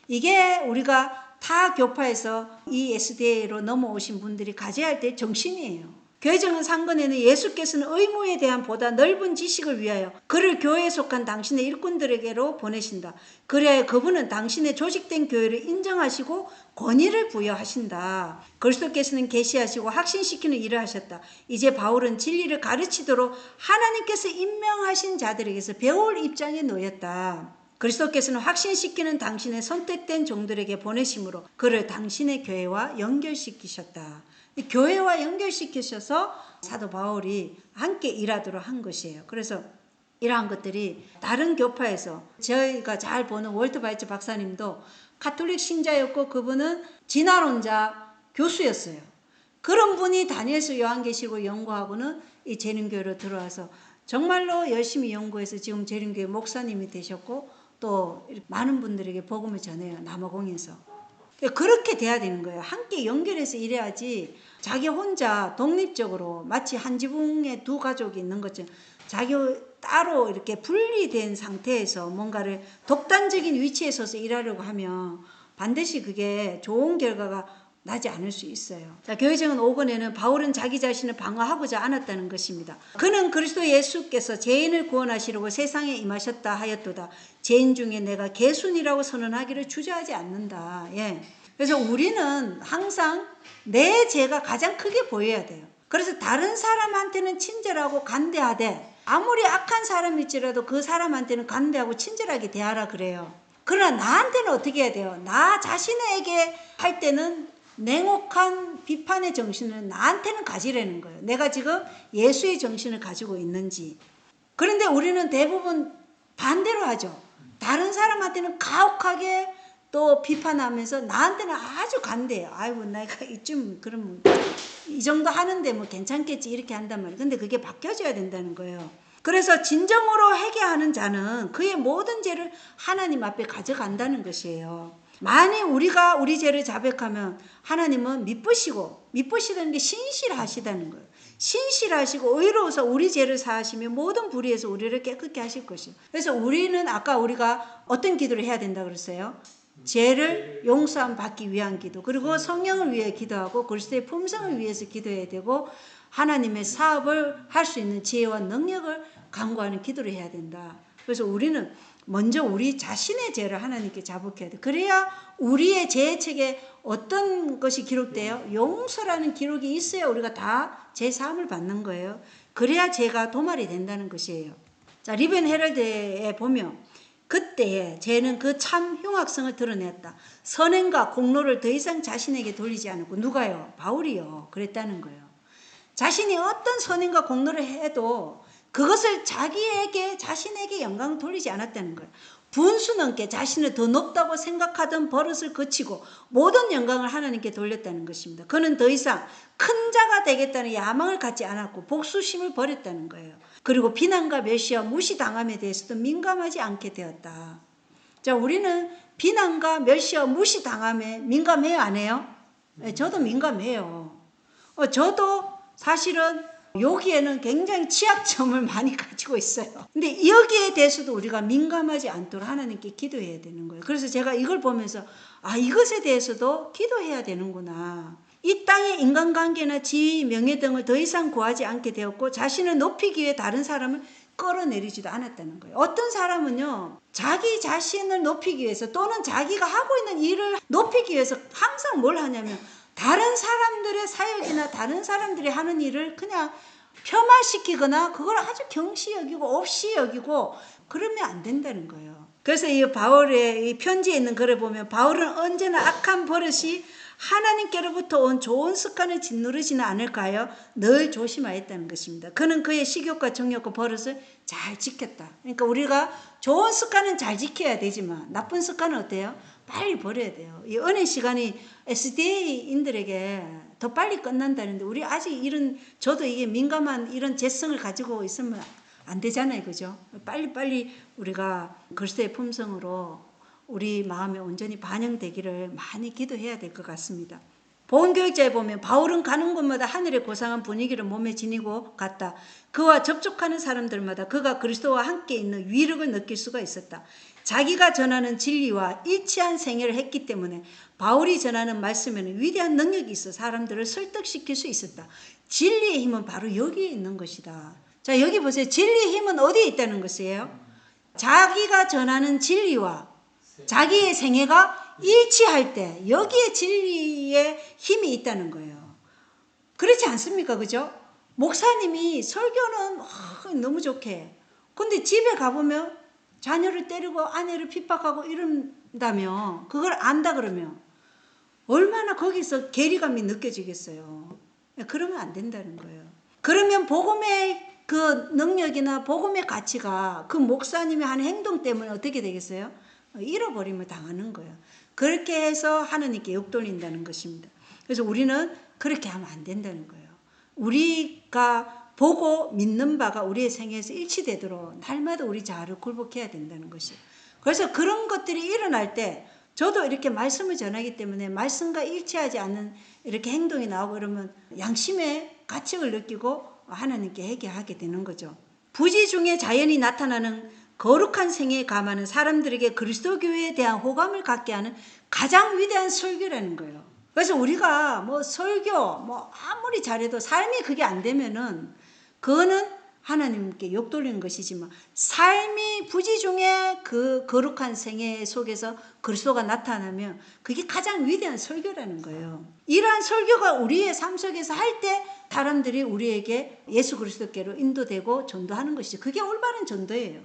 이게 우리가 타 교파에서 이 SDA로 넘어오신 분들이 가져야 할 때 정신이에요. 교회정은 상건에는 예수께서는 의무에 대한 보다 넓은 지식을 위하여 그를 교회에 속한 당신의 일꾼들에게로 보내신다. 그래야 그분은 당신의 조직된 교회를 인정하시고 권위를 부여하신다. 그리스도께서는 계시하시고 확신시키는 일을 하셨다. 이제 바울은 진리를 가르치도록 하나님께서 임명하신 자들에게서 배울 입장에 놓였다. 그리스도께서는 확신시키는 당신의 선택된 종들에게 보내심으로 그를 당신의 교회와 연결시키셨다. 교회와 연결시키셔서 사도 바울이 함께 일하도록 한 것이에요. 그래서 이러한 것들이 다른 교파에서 저희가 잘 보는 월트 바이츠 박사님도 가톨릭 신자였고 그분은 진화론자 교수였어요. 그런 분이 다니엘서 요한계시록 연구하고는 이 재림교회로 들어와서 정말로 열심히 연구해서 지금 재림교회 목사님이 되셨고 또 많은 분들에게 복음을 전해요. 남아공에서. 그렇게 돼야 되는 거예요. 함께 연결해서 일해야지 자기 혼자 독립적으로 마치 한 지붕에 두 가족이 있는 것처럼 자기 따로 이렇게 분리된 상태에서 뭔가를 독단적인 위치에 서서 일하려고 하면 반드시 그게 좋은 결과가 나지 않을 수 있어요. 자, 교회정은 5권에는 바울은 자기 자신을 방어하고자 않았다는 것입니다. 그는 그리스도 예수께서 죄인을 구원하시려고 세상에 임하셨다 하였도다. 죄인 중에 내가 개순이라고 선언하기를 주저하지 않는다. 예. 그래서 우리는 항상 내 죄가 가장 크게 보여야 돼요. 그래서 다른 사람한테는 친절하고 간대하되 아무리 악한 사람일지라도 그 사람한테는 간대하고 친절하게 대하라 그래요. 그러나 나한테는 어떻게 해야 돼요? 나 자신에게 할 때는 냉혹한 비판의 정신을 나한테는 가지라는 거예요. 내가 지금 예수의 정신을 가지고 있는지. 그런데 우리는 대부분 반대로 하죠. 다른 사람한테는 가혹하게 또 비판하면서 나한테는 아주 간대해요. 아이고 내가 이쯤 그럼 이 정도 하는데 뭐 괜찮겠지 이렇게 한단 말이에요. 근데 그게 바뀌어져야 된다는 거예요. 그래서 진정으로 회개하는 자는 그의 모든 죄를 하나님 앞에 가져간다는 것이에요. 만일 우리가 우리 죄를 자백하면 하나님은 미쁘시다는 게 신실하시다는 거예요. 신실하시고 의로워서 우리 죄를 사하시며 모든 불의에서 우리를 깨끗게 하실 것이요. 그래서 우리는 아까 우리가 어떤 기도를 해야 된다 그랬어요? 죄를 용서함 받기 위한 기도, 그리고 성령을 위해 기도하고 그리스도의 품성을 위해서 기도해야 되고 하나님의 사업을 할 수 있는 지혜와 능력을 간구하는 기도를 해야 된다. 그래서 우리는 먼저 우리 자신의 죄를 하나님께 자복해야 돼. 그래야 우리의 죄책에 어떤 것이 기록돼요? 용서라는 기록이 있어야 우리가 다 죄 사함을 받는 거예요. 그래야 죄가 도말이 된다는 것이에요. 자, 리벤 헤럴드에 보면 그때에 죄는 그 참 흉악성을 드러냈다. 선행과 공로를 더 이상 자신에게 돌리지 않았고, 누가요? 바울이요. 그랬다는 거예요. 자신이 어떤 선행과 공로를 해도 그것을 자신에게 영광을 돌리지 않았다는 거예요. 분수 넘게 자신을 더 높다고 생각하던 버릇을 거치고 모든 영광을 하나님께 돌렸다는 것입니다. 그는 더 이상 큰 자가 되겠다는 야망을 갖지 않았고 복수심을 버렸다는 거예요. 그리고 비난과 멸시와 무시당함에 대해서도 민감하지 않게 되었다. 자, 우리는 비난과 멸시와 무시당함에 민감해요, 안 해요? 네, 저도 민감해요. 저도 사실은 여기에는 굉장히 취약점을 많이 가지고 있어요. 근데 여기에 대해서도 우리가 민감하지 않도록 하나님께 기도해야 되는 거예요. 그래서 제가 이걸 보면서 이것에 대해서도 기도해야 되는구나. 이 땅의 인간관계나 지위, 명예 등을 더 이상 구하지 않게 되었고 자신을 높이기 위해 다른 사람을 끌어내리지도 않았다는 거예요. 어떤 사람은요, 자기 자신을 높이기 위해서 또는 자기가 하고 있는 일을 높이기 위해서 항상 뭘 하냐면 다른 사람들의 사역이나 다른 사람들이 하는 일을 그냥 폄하시키거나 그걸 아주 경시 여기고 없이 여기고 그러면 안 된다는 거예요. 그래서 이 바울의 이 편지에 있는 글을 보면 바울은 언제나 악한 버릇이 하나님께로부터 온 좋은 습관을 짓누르지는 않을까요? 늘 조심하였다는 것입니다. 그는 그의 식욕과 정욕과 버릇을 잘 지켰다. 그러니까 우리가 좋은 습관은 잘 지켜야 되지만 나쁜 습관은 어때요? 빨리 버려야 돼요. 이 은혜 시간이 SDA인들에게 더 빨리 끝난다는데 우리 아직 저도 이게 민감한 이런 재성을 가지고 있으면 안 되잖아요. 그죠? 빨리빨리 우리가 그리스도의 품성으로 우리 마음에 온전히 반영되기를 많이 기도해야 될 것 같습니다. 보건교육자에 보면 바울은 가는 곳마다 하늘의 고상한 분위기를 몸에 지니고 갔다. 그와 접촉하는 사람들마다 그가 그리스도와 함께 있는 위력을 느낄 수가 있었다. 자기가 전하는 진리와 일치한 생애를 했기 때문에 바울이 전하는 말씀에는 위대한 능력이 있어 사람들을 설득시킬 수 있었다. 진리의 힘은 바로 여기에 있는 것이다. 자, 여기 보세요. 진리의 힘은 어디에 있다는 것이에요? 자기가 전하는 진리와 자기의 생애가 일치할 때 여기에 진리의 힘이 있다는 거예요. 그렇지 않습니까? 그죠? 목사님이 설교는 너무 좋게, 근데 집에 가보면 자녀를 때리고 아내를 핍박하고 이런다면, 그걸 안다 그러면 얼마나 거기서 괴리감이 느껴지겠어요. 그러면 안 된다는 거예요. 그러면 복음의 그 능력이나 복음의 가치가 그 목사님이 하는 행동 때문에 어떻게 되겠어요? 잃어버림을 당하는 거예요. 그렇게 해서 하나님께 욕돌린다는 것입니다. 그래서 우리는 그렇게 하면 안 된다는 거예요. 우리가 보고 믿는 바가 우리의 생애에서 일치되도록 날마다 우리 자아를 굴복해야 된다는 것이에요. 그래서 그런 것들이 일어날 때 저도 이렇게 말씀을 전하기 때문에 말씀과 일치하지 않는 이렇게 행동이 나오고 그러면 양심의 가책을 느끼고 하나님께 회개하게 되는 거죠. 부지 중에 자연히 나타나는 거룩한 생애에 감하는 사람들에게 그리스도 교회에 대한 호감을 갖게 하는 가장 위대한 설교라는 거예요. 그래서 우리가 뭐 설교 뭐 아무리 잘해도 삶이 그게 안 되면은 그거는 하나님께 욕 돌리는 것이지만, 삶이 부지 중에 그 거룩한 생애 속에서 그리스도가 나타나면 그게 가장 위대한 설교라는 거예요. 이러한 설교가 우리의 삶 속에서 할 때 사람들이 우리에게 예수 그리스도께로 인도되고 전도하는 것이죠. 그게 올바른 전도예요.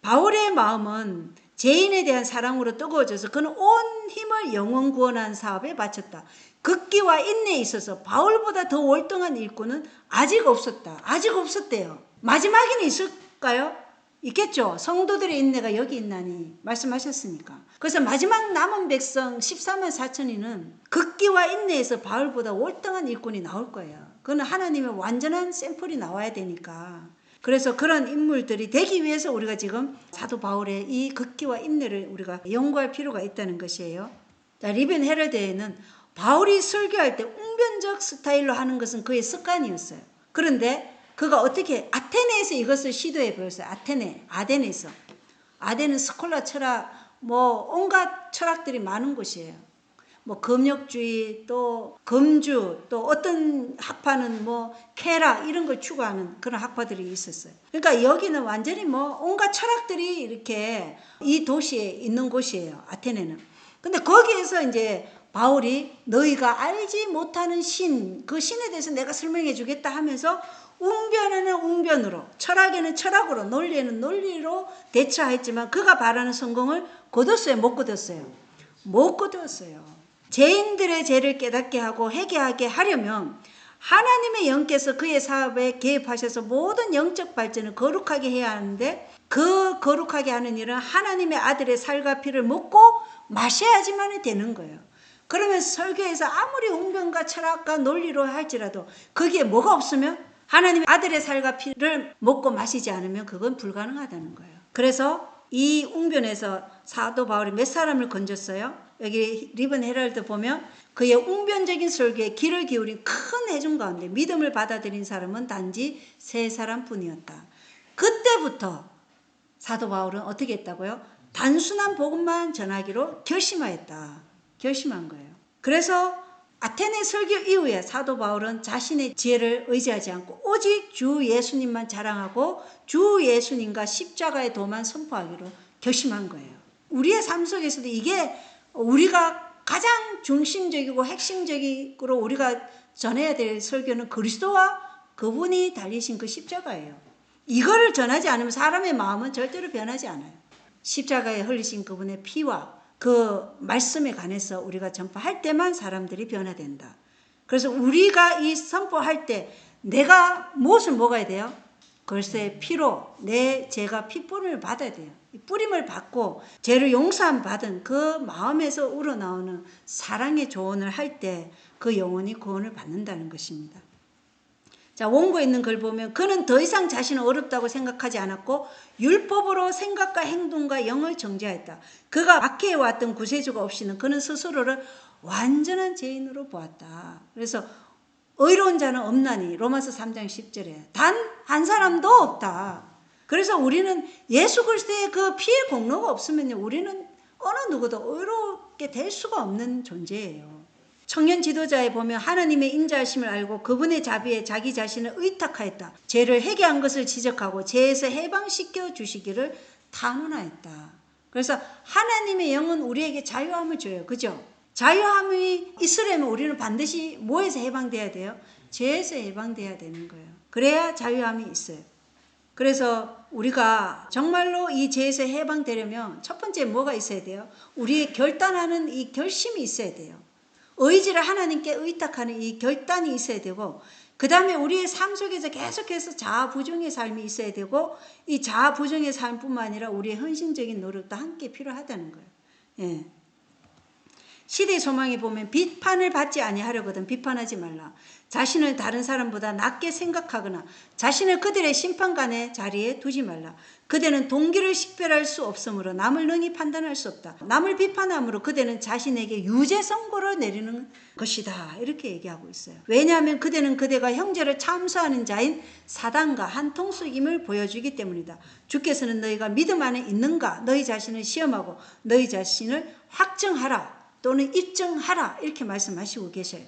바울의 마음은 죄인에 대한 사랑으로 뜨거워져서 그는 온 힘을 영혼 구원하는 사업에 바쳤다. 극기와 인내에 있어서 바울보다 더 월등한 일꾼은 아직 없었다. 아직 없었대요. 마지막에는 있을까요? 있겠죠. 성도들의 인내가 여기 있나니 말씀하셨으니까. 그래서 마지막 남은 백성 14만 4천이는 극기와 인내에서 바울보다 월등한 일꾼이 나올 거예요. 그건 하나님의 완전한 샘플이 나와야 되니까. 그래서 그런 인물들이 되기 위해서 우리가 지금 사도 바울의 이 극기와 인내를 우리가 연구할 필요가 있다는 것이에요. 자, 리벤 헤럴드에는 바울이 설교할 때 웅변적 스타일로 하는 것은 그의 습관이었어요. 그런데 그가 어떻게 아테네에서 이것을 시도해 보였어요. 아덴에서. 아덴은 스콜라 철학, 뭐 온갖 철학들이 많은 곳이에요. 뭐 금욕주의, 또 금주, 또 어떤 학파는 뭐 케라 이런 걸 추구하는 그런 학파들이 있었어요. 그러니까 여기는 완전히 뭐 온갖 철학들이 이렇게 이 도시에 있는 곳이에요. 아테네는. 근데 거기에서 이제 바울이 너희가 알지 못하는 신, 그 신에 대해서 내가 설명해 주겠다 하면서 웅변에는 웅변으로, 철학에는 철학으로, 논리에는 논리로 대처했지만 그가 바라는 성공을 거뒀어요? 못 거뒀어요? 못 거두었어요. 죄인들의 죄를 깨닫게 하고 회개하게 하려면 하나님의 영께서 그의 사업에 개입하셔서 모든 영적 발전을 거룩하게 해야 하는데, 그 거룩하게 하는 일은 하나님의 아들의 살과 피를 먹고 마셔야지만 되는 거예요. 그러면 설교에서 아무리 웅변과 철학과 논리로 할지라도 거기에 뭐가 없으면, 하나님의 아들의 살과 피를 먹고 마시지 않으면 그건 불가능하다는 거예요. 그래서 이 웅변에서 사도 바울이 몇 사람을 건졌어요? 여기 리븐 헤럴드 보면 그의 웅변적인 설교에 귀를 기울인 큰 회중 가운데 믿음을 받아들인 사람은 단지 3사람뿐이었다. 그때부터 사도 바울은 어떻게 했다고요? 단순한 복음만 전하기로 결심하였다. 결심한 거예요. 그래서 아테네 설교 이후에 사도 바울은 자신의 지혜를 의지하지 않고 오직 주 예수님만 자랑하고 주 예수님과 십자가의 도만 선포하기로 결심한 거예요. 우리의 삶 속에서도 이게 우리가 가장 중심적이고 핵심적으로 우리가 전해야 될 설교는 그리스도와 그분이 달리신 그 십자가예요. 이거를 전하지 않으면 사람의 마음은 절대로 변하지 않아요. 십자가에 흘리신 그분의 피와 그 말씀에 관해서 우리가 전파할 때만 사람들이 변화된다. 그래서 우리가 이 선포할 때 내가 무엇을 먹어야 돼요? 글쎄 피로 내 죄가 피뿌림을 받아야 돼요. 뿌림을 받고 죄를 용서함 받은 그 마음에서 우러나오는 사랑의 조언을 할 때 그 영혼이 구원을 받는다는 것입니다. 자, 원고에 있는 글 보면 그는 더 이상 자신은 어렵다고 생각하지 않았고 율법으로 생각과 행동과 영을 정죄하였다. 그가 박해해 왔던 구세주가 없이는 그는 스스로를 완전한 죄인으로 보았다. 그래서 의로운 자는 없나니 로마서 3장 10절에 단 한 사람도 없다. 그래서 우리는 예수 그리스도의 그 피의 공로가 없으면요, 우리는 어느 누구도 의롭게 될 수가 없는 존재예요. 청년 지도자에 보면 하나님의 인자하심을 알고 그분의 자비에 자기 자신을 의탁하였다. 죄를 회개한 것을 지적하고 죄에서 해방시켜 주시기를 탄원하였다. 그래서 하나님의 영은 우리에게 자유함을 줘요. 그죠? 자유함이 있으려면 우리는 반드시 뭐에서 해방돼야 돼요? 죄에서 해방돼야 되는 거예요. 그래야 자유함이 있어요. 그래서 우리가 정말로 이 죄에서 해방되려면 첫 번째 뭐가 있어야 돼요? 우리의 결단하는 이 결심이 있어야 돼요. 의지를 하나님께 의탁하는 이 결단이 있어야 되고, 그 다음에 우리의 삶 속에서 계속해서 자아부정의 삶이 있어야 되고, 이 자아부정의 삶뿐만 아니라 우리의 헌신적인 노력도 함께 필요하다는 거예요. 예. 시대의 소망에 보면 비판을 받지 아니하려거든 비판하지 말라. 자신을 다른 사람보다 낮게 생각하거나 자신을 그들의 심판관의 자리에 두지 말라. 그대는 동기를 식별할 수 없으므로 남을 능히 판단할 수 없다. 남을 비판함으로 그대는 자신에게 유죄 선고를 내리는 것이다. 이렇게 얘기하고 있어요. 왜냐하면 그대는 그대가 형제를 참수하는 자인 사단과 한 통속임을 보여주기 때문이다. 주께서는 너희가 믿음 안에 있는가 너희 자신을 시험하고 너희 자신을 확증하라. 또는 입증하라 이렇게 말씀하시고 계셔요.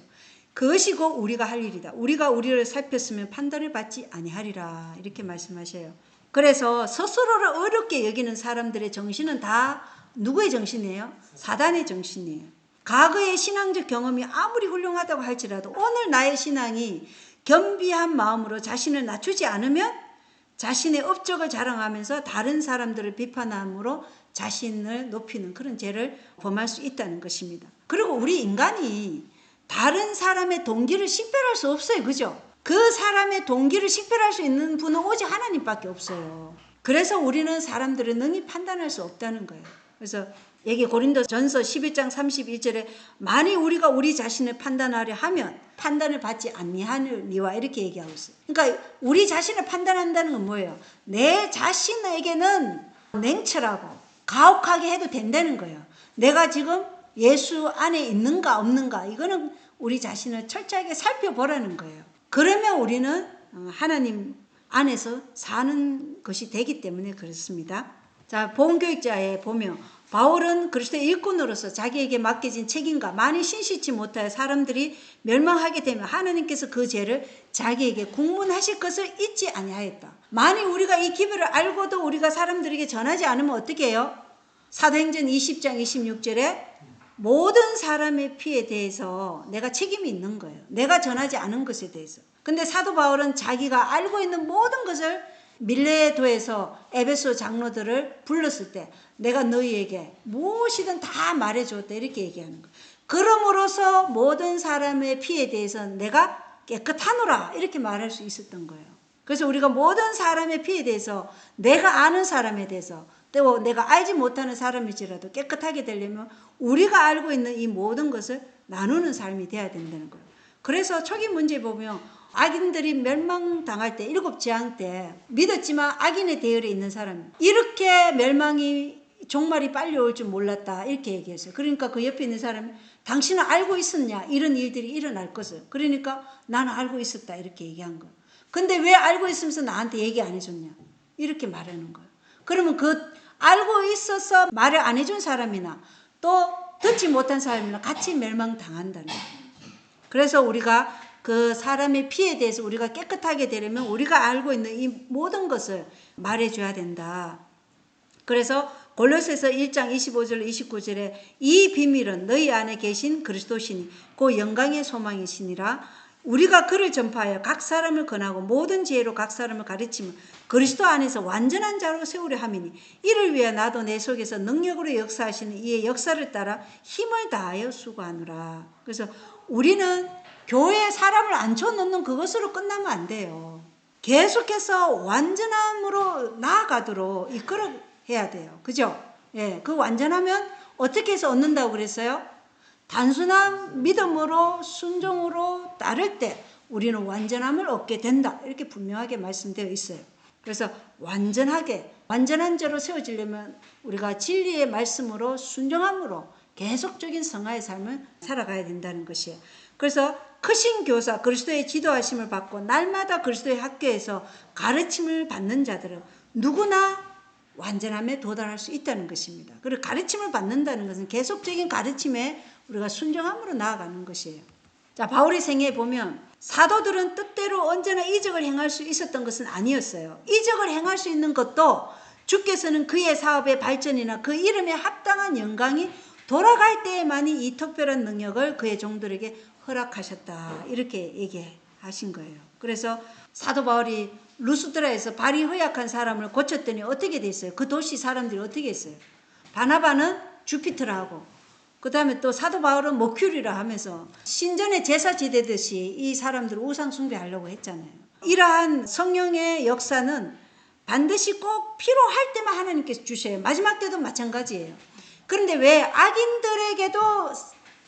그것이 곧 우리가 할 일이다. 우리가 우리를 살폈으면 판단을 받지 아니하리라 이렇게 말씀하셔요. 그래서 스스로를 어렵게 여기는 사람들의 정신은 다 누구의 정신이에요? 사단의 정신이에요. 과거의 신앙적 경험이 아무리 훌륭하다고 할지라도 오늘 나의 신앙이 겸비한 마음으로 자신을 낮추지 않으면 자신의 업적을 자랑하면서 다른 사람들을 비판함으로 자신을 높이는 그런 죄를 범할 수 있다는 것입니다. 그리고 우리 인간이 다른 사람의 동기를 식별할 수 없어요. 그죠? 그 사람의 동기를 식별할 수 있는 분은 오직 하나님밖에 없어요. 그래서 우리는 사람들을 능히 판단할 수 없다는 거예요. 그래서 여기 고린도전서 11장 31절에 만일 우리가 우리 자신을 판단하려 하면 판단을 받지 아니하느니와 이렇게 얘기하고 있어요. 그러니까 우리 자신을 판단한다는 건 뭐예요? 내 자신에게는 냉철하고 가혹하게 해도 된다는 거예요. 내가 지금 예수 안에 있는가 없는가 이거는 우리 자신을 철저하게 살펴보라는 거예요. 그러면 우리는 하나님 안에서 사는 것이 되기 때문에 그렇습니다. 자, 보험교육자에 보면 바울은 그리스도의 일꾼으로서 자기에게 맡겨진 책임과 만일 신실치 못하여 사람들이 멸망하게 되면 하나님께서 그 죄를 자기에게 국문하실 것을 잊지 아니하였다. 만일 우리가 이 기별을 알고도 우리가 사람들에게 전하지 않으면 어떻게 해요? 사도행전 20장 26절에 모든 사람의 피에 대해서 내가 책임이 있는 거예요. 내가 전하지 않은 것에 대해서. 근데 사도 바울은 자기가 알고 있는 모든 것을 밀레도에서 에베소 장로들을 불렀을 때 내가 너희에게 무엇이든 다 말해줬다 이렇게 얘기하는 거예요. 그럼으로써 모든 사람의 피에 대해서 내가 깨끗하노라 이렇게 말할 수 있었던 거예요. 그래서 우리가 모든 사람의 피에 대해서 내가 아는 사람에 대해서 또 내가 알지 못하는 사람일지라도 깨끗하게 되려면 우리가 알고 있는 이 모든 것을 나누는 삶이 돼야 된다는 거예요. 그래서 초기 문제 보면 악인들이 멸망당할 때 7 재앙 때 믿었지만 악인의 대열에 있는 사람 이렇게 멸망이 종말이 빨리 올 줄 몰랐다 이렇게 얘기했어요. 그러니까 그 옆에 있는 사람이 당신은 알고 있었냐 이런 일들이 일어날 것을. 그러니까 나는 알고 있었다 이렇게 얘기한 거예요. 근데 왜 알고 있으면서 나한테 얘기 안 해줬냐 이렇게 말하는 거예요. 그러면 그 알고 있어서 말을 안 해준 사람이나 또 듣지 못한 사람이나 같이 멸망당한다는 거예요. 그래서 우리가 그 사람의 피에 대해서 우리가 깨끗하게 되려면 우리가 알고 있는 이 모든 것을 말해줘야 된다. 그래서 골로새서 1장 25절 29절에 이 비밀은 너희 안에 계신 그리스도시니 그 영광의 소망이시니라. 우리가 그를 전파하여 각 사람을 권하고 모든 지혜로 각 사람을 가르치며 그리스도 안에서 완전한 자로 세우려 함이니 이를 위해 나도 내 속에서 능력으로 역사하시는 이의 역사를 따라 힘을 다하여 수고하노라. 그래서 우리는 교회에 사람을 앉혀놓는 그것으로 끝나면 안 돼요. 계속해서 완전함으로 나아가도록 이끌어야 돼요. 그죠? 예, 그 완전하면 어떻게 해서 얻는다고 그랬어요? 단순한 믿음으로 순종으로 따를 때 우리는 완전함을 얻게 된다. 이렇게 분명하게 말씀되어 있어요. 그래서 완전하게 완전한 자로 세워지려면 우리가 진리의 말씀으로 순종함으로 계속적인 성화의 삶을 살아가야 된다는 것이에요. 그래서 크신 교사 그리스도의 지도하심을 받고 날마다 그리스도의 학교에서 가르침을 받는 자들은 누구나 완전함에 도달할 수 있다는 것입니다. 그리고 가르침을 받는다는 것은 계속적인 가르침에 우리가 순종함으로 나아가는 것이에요. 자, 바울의 생애에 보면 사도들은 뜻대로 언제나 이적을 행할 수 있었던 것은 아니었어요. 이적을 행할 수 있는 것도 주께서는 그의 사업의 발전이나 그 이름에 합당한 영광이 돌아갈 때에만이 이 특별한 능력을 그의 종들에게 허락하셨다. 이렇게 얘기하신 거예요. 그래서 사도 바울이 루스드라에서 발이 허약한 사람을 고쳤더니 어떻게 됐어요? 그 도시 사람들이 어떻게 했어요? 바나바는 주피터라고 그 다음에 또 사도 바울은 모큐리라 하면서 신전에 제사 지내듯이 이 사람들을 우상 숭배하려고 했잖아요. 이러한 성령의 역사는 반드시 꼭 필요할 때만 하나님께서 주셔요. 마지막 때도 마찬가지예요. 그런데 왜 악인들에게도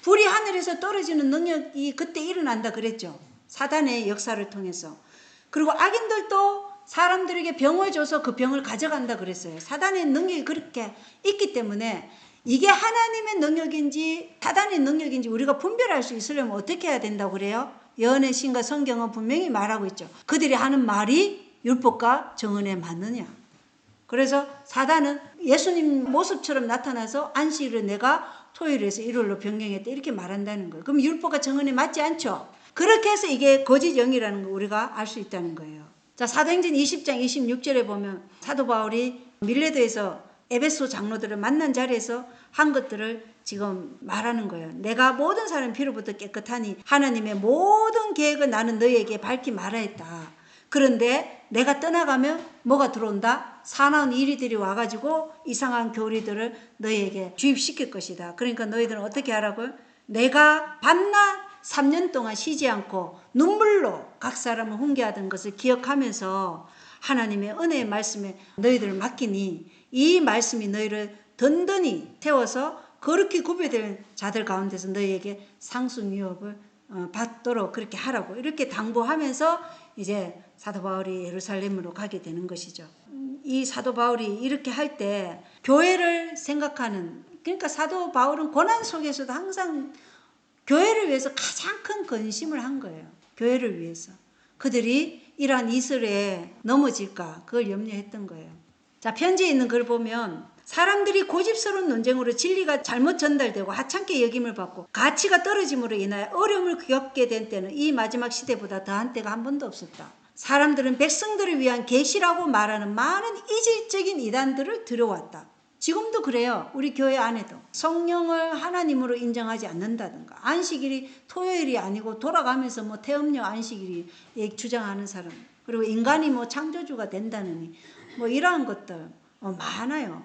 불이 하늘에서 떨어지는 능력이 그때 일어난다 그랬죠. 사단의 역사를 통해서. 그리고 악인들도 사람들에게 병을 줘서 그 병을 가져간다 그랬어요. 사단의 능력이 그렇게 있기 때문에 이게 하나님의 능력인지 사단의 능력인지 우리가 분별할 수 있으려면 어떻게 해야 된다고 그래요? 예언의 신과 성경은 분명히 말하고 있죠. 그들이 하는 말이 율법과 정언에 맞느냐. 그래서 사단은 예수님 모습처럼 나타나서 안식일을 내가 토요일에서 일요일로 변경했다 이렇게 말한다는 거예요. 그럼 율법과 정언에 맞지 않죠? 그렇게 해서 이게 거짓 영이라는 걸 우리가 알 수 있다는 거예요. 자, 사도행전 20장 26절에 보면 사도 바울이 밀레도에서 에베소 장로들을 만난 자리에서 한 것들을 지금 말하는 거예요. 내가 모든 사람 피로부터 깨끗하니 하나님의 모든 계획을 나는 너희에게 밝히 말하였다. 그런데 내가 떠나가면 뭐가 들어온다? 사나운 이리들이 와가지고 이상한 교리들을 너희에게 주입시킬 것이다. 그러니까 너희들은 어떻게 하라고요? 내가 밤낮 3년 동안 쉬지 않고 눈물로 각 사람을 훈계하던 것을 기억하면서 하나님의 은혜의 말씀에 너희들을 맡기니 이 말씀이 너희를 든든히 태워서 거룩히 구별된 자들 가운데서 너희에게 상속 유업을 받도록 그렇게 하라고 이렇게 당부하면서 이제 사도 바울이 예루살렘으로 가게 되는 것이죠. 이 사도 바울이 이렇게 할 때 교회를 생각하는, 그러니까 사도 바울은 고난 속에서도 항상 교회를 위해서 가장 큰 근심을 한 거예요. 교회를 위해서. 그들이 이러한 이슬에 넘어질까 그걸 염려했던 거예요. 자, 편지에 있는 걸 보면 사람들이 고집스러운 논쟁으로 진리가 잘못 전달되고 하찮게 여김을 받고 가치가 떨어짐으로 인하여 어려움을 겪게 된 때는 이 마지막 시대보다 더한 때가 한 번도 없었다. 사람들은 백성들을 위한 계시라고 말하는 많은 이질적인 이단들을 들여왔다. 지금도 그래요. 우리 교회 안에도 성령을 하나님으로 인정하지 않는다든가 안식일이 토요일이 아니고 돌아가면서 뭐 태음령 안식일이 주장하는 사람, 그리고 인간이 뭐 창조주가 된다느니 뭐 이러한 것들 많아요.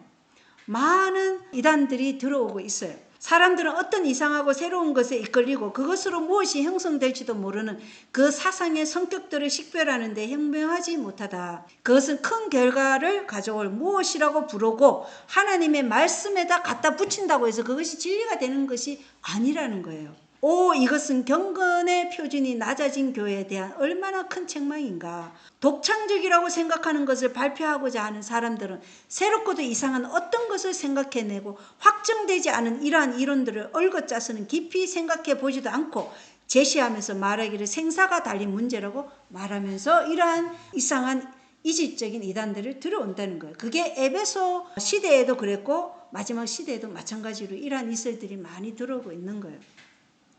많은 이단들이 들어오고 있어요. 사람들은 어떤 이상하고 새로운 것에 이끌리고 그것으로 무엇이 형성될지도 모르는 그 사상의 성격들을 식별하는 데 현명하지 못하다. 그것은 큰 결과를 가져올 무엇이라고 부르고 하나님의 말씀에다 갖다 붙인다고 해서 그것이 진리가 되는 것이 아니라는 거예요. 이것은 경건의 표준이 낮아진 교회에 대한 얼마나 큰 책망인가. 독창적이라고 생각하는 것을 발표하고자 하는 사람들은 새롭고도 이상한 어떤 것을 생각해내고 확정되지 않은 이러한 이론들을 얽어짜서는 깊이 생각해 보지도 않고 제시하면서 말하기를 생사가 달린 문제라고 말하면서 이러한 이상한 이질적인 이단들을 들어온다는 거예요. 그게 에베소 시대에도 그랬고 마지막 시대에도 마찬가지로 이러한 이설들이 많이 들어오고 있는 거예요.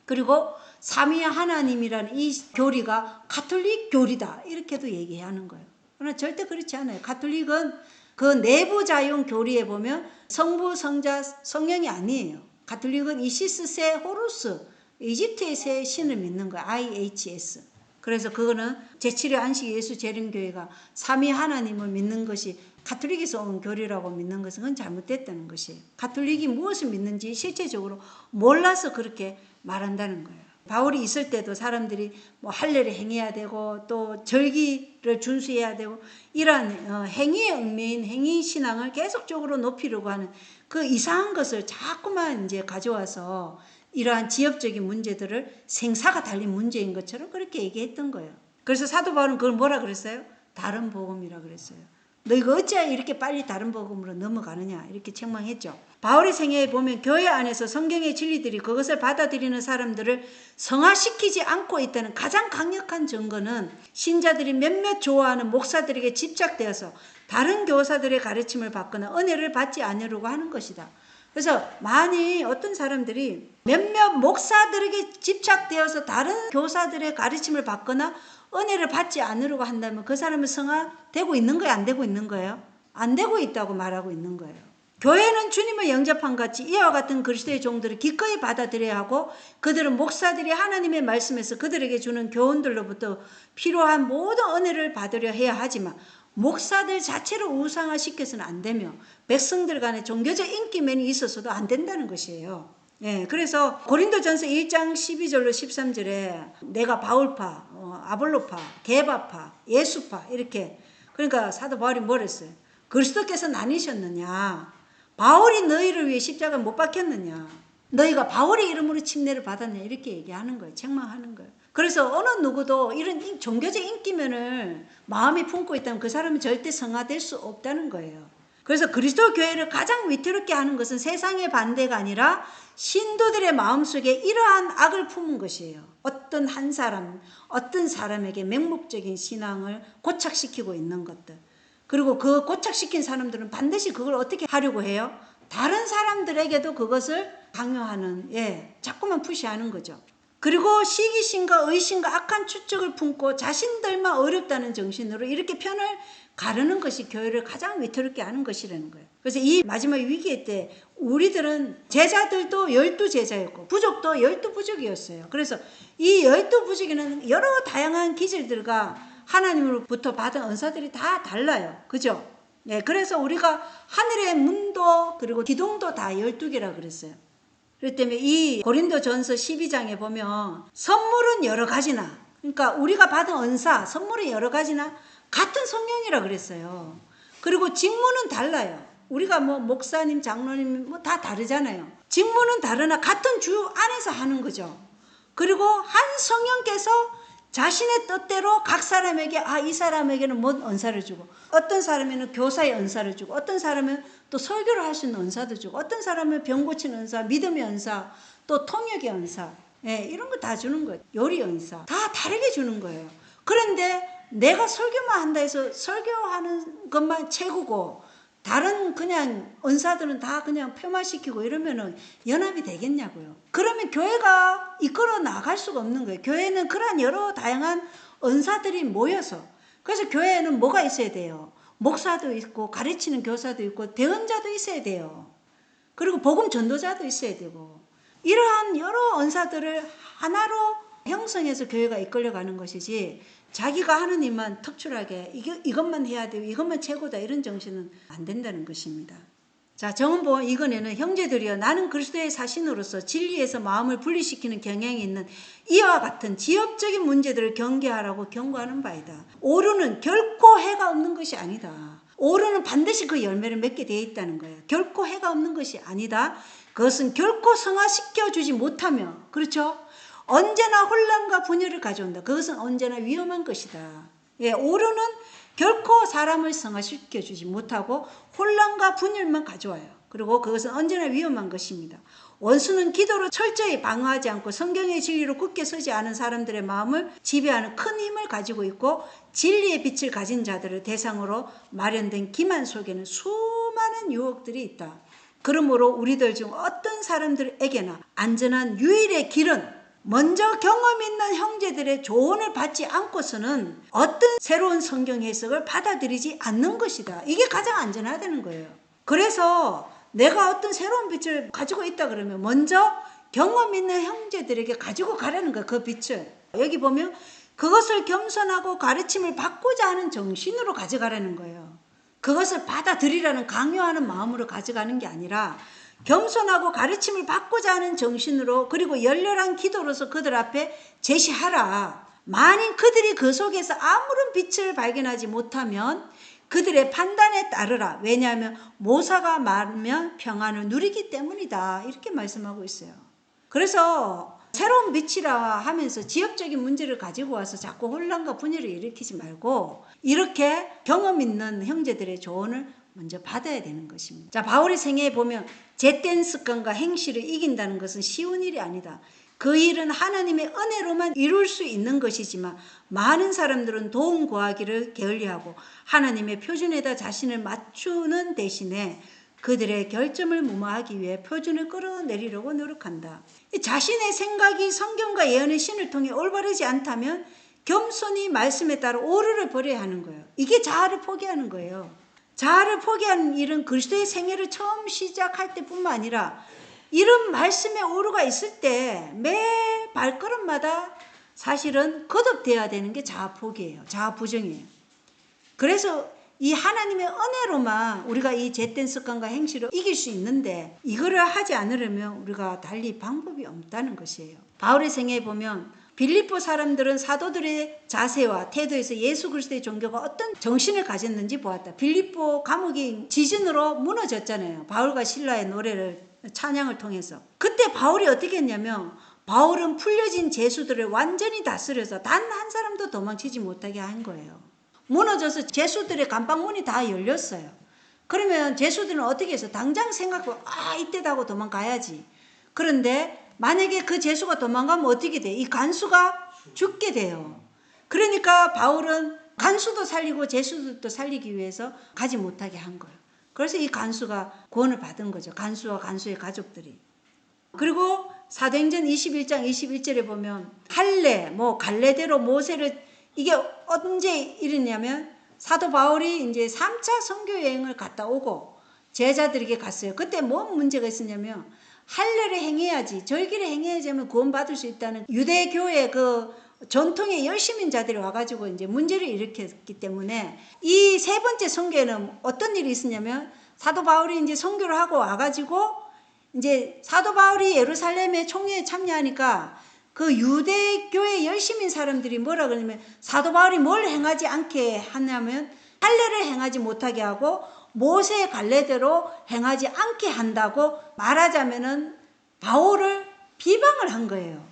그리고 삼위 하나님이라는 이 교리가 가톨릭 교리다 이렇게도 얘기하는 거예요. 그러나 절대 그렇지 않아요. 가톨릭은 그 내부자용 교리에 보면 성부, 성자, 성령이 아니에요. 가톨릭은 이시스 세 호루스, 이집트의 새 신을 믿는 거예요. IHS. 그래서 그거는 제7회 안식 예수 재림교회가 삼위 하나님을 믿는 것이 가톨릭에서 온 교리라고 믿는 것은 그건 잘못됐다는 것이에요. 가톨릭이 무엇을 믿는지 실제적으로 몰라서 그렇게 말한다는 거예요. 바울이 있을 때도 사람들이 뭐 할례를 행해야 되고 또 절기를 준수해야 되고 이러한 행위에 얽매인 행위 신앙을 계속적으로 높이려고 하는 그 이상한 것을 자꾸만 이제 가져와서 이러한 지엽적인 문제들을 생사가 달린 문제인 것처럼 그렇게 얘기했던 거예요. 그래서 사도 바울은 그걸 뭐라 그랬어요? 다른 복음이라 그랬어요. 너희가 어찌하여 이렇게 빨리 다른 복음으로 넘어가느냐 이렇게 책망했죠. 바울의 생애에 보면 교회 안에서 성경의 진리들이 그것을 받아들이는 사람들을 성화시키지 않고 있다는 가장 강력한 증거는 신자들이 몇몇 좋아하는 목사들에게 집착되어서 다른 교사들의 가르침을 받거나 은혜를 받지 않으려고 하는 것이다. 그래서 많이 어떤 사람들이 몇몇 목사들에게 집착되어서 다른 교사들의 가르침을 받거나 은혜를 받지 않으려고 한다면 그 사람은 성화되고 있는 거예요? 안 되고 있는 거예요? 안 되고 있다고 말하고 있는 거예요. 교회는 주님을 영접한 같이 이와 같은 그리스도의 종들을 기꺼이 받아들여야 하고 그들은 목사들이 하나님의 말씀에서 그들에게 주는 교훈들로부터 필요한 모든 은혜를 받으려 해야 하지만 목사들 자체를 우상화시켜서는 안 되며 백성들 간에 종교적 인기맨이 있어서도 안 된다는 것이에요. 예, 그래서 고린도전서 1장 12절로 13절에 내가 바울파, 아볼로파, 게바파, 예수파 이렇게 그러니까 사도 바울이 뭐랬어요? 그리스도께서 나뉘셨느냐? 바울이 너희를 위해 십자가에 못 박혔느냐? 너희가 바울의 이름으로 침례를 받았냐? 이렇게 얘기하는 거예요. 책망하는 거예요. 그래서 어느 누구도 이런 종교적 인기면을 마음에 품고 있다면 그 사람은 절대 성화될 수 없다는 거예요. 그래서 그리스도 교회를 가장 위태롭게 하는 것은 세상의 반대가 아니라 신도들의 마음속에 이러한 악을 품은 것이에요. 어떤 한 사람, 어떤 사람에게 맹목적인 신앙을 고착시키고 있는 것들. 그리고 그 고착시킨 사람들은 반드시 그걸 어떻게 하려고 해요? 다른 사람들에게도 그것을 강요하는, 자꾸만 푸시하는 거죠. 그리고 시기심과 의심과 악한 추측을 품고 자신들만 어렵다는 정신으로 이렇게 편을 가르는 것이 교회를 가장 위태롭게 하는 것이라는 거예요. 그래서 이 마지막 위기 때 우리들은 제자들도 12제자였고 부족도 12부족이었어요. 그래서 이 12부족에는 여러 다양한 기질들과 하나님으로부터 받은 은사들이 다 달라요. 그죠? 그래서 우리가 하늘의 문도 그리고 기둥도 다 12개라 그랬어요. 그렇기 때문에 이 고린도전서 12장에 보면 선물은 여러 가지나, 그러니까 우리가 받은 은사, 선물은 여러 가지나 같은 성령이라 그랬어요. 그리고 직무는 달라요. 우리가 뭐 목사님, 장로님 뭐 다 다르잖아요. 직무는 다르나 같은 주 안에서 하는 거죠. 그리고 한 성령께서 자신의 뜻대로 각 사람에게 이 사람에게는 뭔 은사를 주고, 어떤 사람에는 교사의 은사를 주고, 어떤 사람은 또 설교를 할 수 있는 은사도 주고, 어떤 사람은 병 고치는 은사, 믿음의 은사, 또 통역의 은사, 이런 거 다 주는 거예요. 요리 은사 다 다르게 주는 거예요. 그런데 내가 설교만 한다 해서 설교하는 것만 최고고 다른 그냥 은사들은 다 그냥 폄하시키고 이러면은 연합이 되겠냐고요. 그러면 교회가 이끌어 나갈 수가 없는 거예요. 교회는 그러한 여러 다양한 은사들이 모여서, 그래서 교회에는 뭐가 있어야 돼요? 목사도 있고 가르치는 교사도 있고 대언자도 있어야 돼요. 그리고 복음 전도자도 있어야 되고, 이러한 여러 은사들을 하나로 형성해서 교회가 이끌려가는 것이지, 자기가 하는 일만 특출하게 이것만 해야 되고 이것만 최고다 이런 정신은 안 된다는 것입니다. 자, 정은보 이건에는 형제들이여 나는 그리스도의 사신으로서 진리에서 마음을 분리시키는 경향이 있는 이와 같은 지엽적인 문제들을 경계하라고 경고하는 바이다. 오류는 결코 해가 없는 것이 아니다. 오류는 반드시 그 열매를 맺게 되어 있다는 거예요. 결코 해가 없는 것이 아니다. 그것은 결코 성화시켜 주지 못하며, 그렇죠? 언제나 혼란과 분열을 가져온다. 그것은 언제나 위험한 것이다. 오류는 결코 사람을 성화시켜 주지 못하고 혼란과 분열만 가져와요. 그리고 그것은 언제나 위험한 것입니다. 원수는 기도로 철저히 방어하지 않고 성경의 진리로 굳게 서지 않은 사람들의 마음을 지배하는 큰 힘을 가지고 있고, 진리의 빛을 가진 자들을 대상으로 마련된 기만 속에는 수많은 유혹들이 있다. 그러므로 우리들 중 어떤 사람들에게나 안전한 유일의 길은 먼저 경험 있는 형제들의 조언을 받지 않고서는 어떤 새로운 성경 해석을 받아들이지 않는 것이다. 이게 가장 안전하다는 거예요. 그래서 내가 어떤 새로운 빛을 가지고 있다 그러면 먼저 경험 있는 형제들에게 가지고 가라는 거예요. 그 빛을. 여기 보면 그것을 겸손하고 가르침을 받고자 하는 정신으로 가져가라는 거예요. 그것을 받아들이라는 강요하는 마음으로 가져가는 게 아니라 겸손하고 가르침을 받고자 하는 정신으로, 그리고 열렬한 기도로서 그들 앞에 제시하라. 만일 그들이 그 속에서 아무런 빛을 발견하지 못하면 그들의 판단에 따르라. 왜냐하면 모사가 많으면 평안을 누리기 때문이다. 이렇게 말씀하고 있어요. 그래서 새로운 빛이라 하면서 지역적인 문제를 가지고 와서 자꾸 혼란과 분열을 일으키지 말고 이렇게 경험 있는 형제들의 조언을 먼저 받아야 되는 것입니다. 자, 바울의 생애에 보면 잿된 습관과 행실을 이긴다는 것은 쉬운 일이 아니다. 그 일은 하나님의 은혜로만 이룰 수 있는 것이지만 많은 사람들은 도움 구하기를 게을리하고 하나님의 표준에다 자신을 맞추는 대신에 그들의 결점을 무마하기 위해 표준을 끌어내리려고 노력한다. 자신의 생각이 성경과 예언의 신을 통해 올바르지 않다면 겸손히 말씀에 따라 오류를 버려야 하는 거예요. 이게 자아를 포기하는 거예요. 자아를 포기하는 일은 그리스도의 생애를 처음 시작할 때뿐만 아니라 이런 말씀의 오류가 있을 때 매 발걸음마다 사실은 거듭되어야 되는 게 자아 포기예요. 자아 부정이에요. 그래서 이 하나님의 은혜로만 우리가 이 잿된 습관과 행실을 이길 수 있는데 이거를 하지 않으려면 우리가 달리 방법이 없다는 것이에요. 바울의 생애에 보면 빌립보 사람들은 사도들의 자세와 태도에서 예수 그리스도의 종교가 어떤 정신을 가졌는지 보았다. 빌립보 감옥이 지진으로 무너졌잖아요. 바울과 실라의 노래를 찬양을 통해서. 그때 바울이 어떻게 했냐면 바울은 풀려진 죄수들을 완전히 다스려서 단 한 사람도 도망치지 못하게 한 거예요. 무너져서 죄수들의 감방문이 다 열렸어요. 그러면 죄수들은 어떻게 해서 당장 생각하고 이때다 하고 도망가야지. 그런데 만약에 그 죄수가 도망가면 어떻게 돼? 이 간수가 죽게 돼요. 그러니까 바울은 간수도 살리고 제수들도 살리기 위해서 가지 못하게 한 거예요. 그래서 이 간수가 구원을 받은 거죠. 간수와 간수의 가족들이. 그리고 사도행전 21장 21절에 보면 갈래대로 모세를, 이게 언제 일어냐면 사도 바울이 이제 3차 선교 여행을 갔다 오고 제자들에게 갔어요. 그때 뭐 문제가 있었냐면 할례를 행해야지, 절기를 행해야지 하면 구원받을 수 있다는 유대교의 그 전통의 열심인 자들이 와가지고 이제 문제를 일으켰기 때문에 이 세 번째 선교에는 어떤 일이 있었냐면 사도 바울이 이제 선교를 하고 와가지고 이제 사도 바울이 예루살렘의 총회에 참여하니까 그 유대교의 열심인 사람들이 뭐라 그러냐면 사도 바울이 뭘 행하지 않게 하냐면 할례를 행하지 못하게 하고 모세의 갈래대로 행하지 않게 한다고 말하자면은 바울을 비방을 한 거예요.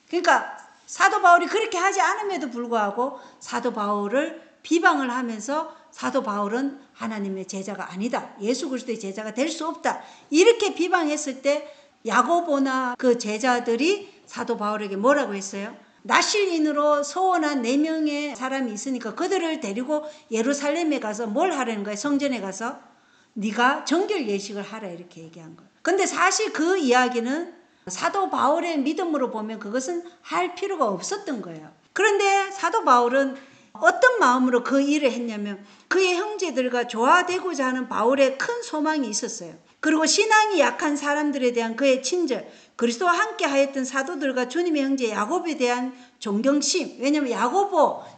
그러니까 사도 바울이 그렇게 하지 않음에도 불구하고 사도 바울을 비방을 하면서 사도 바울은 하나님의 제자가 아니다, 예수 그리스도의 제자가 될 수 없다, 이렇게 비방했을 때 야고보나 그 제자들이 사도 바울에게 뭐라고 했어요? 나실인으로 서원한 4명의 사람이 있으니까 그들을 데리고 예루살렘에 가서 뭘 하라는 거예요? 성전에 가서 네가 정결 예식을 하라, 이렇게 얘기한 거예요. 근데 사실 그 이야기는 사도 바울의 믿음으로 보면 그것은 할 필요가 없었던 거예요. 그런데 사도 바울은 어떤 마음으로 그 일을 했냐면 그의 형제들과 조화되고자 하는 바울의 큰 소망이 있었어요. 그리고 신앙이 약한 사람들에 대한 그의 친절, 그리스도와 함께 하였던 사도들과 주님의 형제 야고보에 대한 존경심, 왜냐하면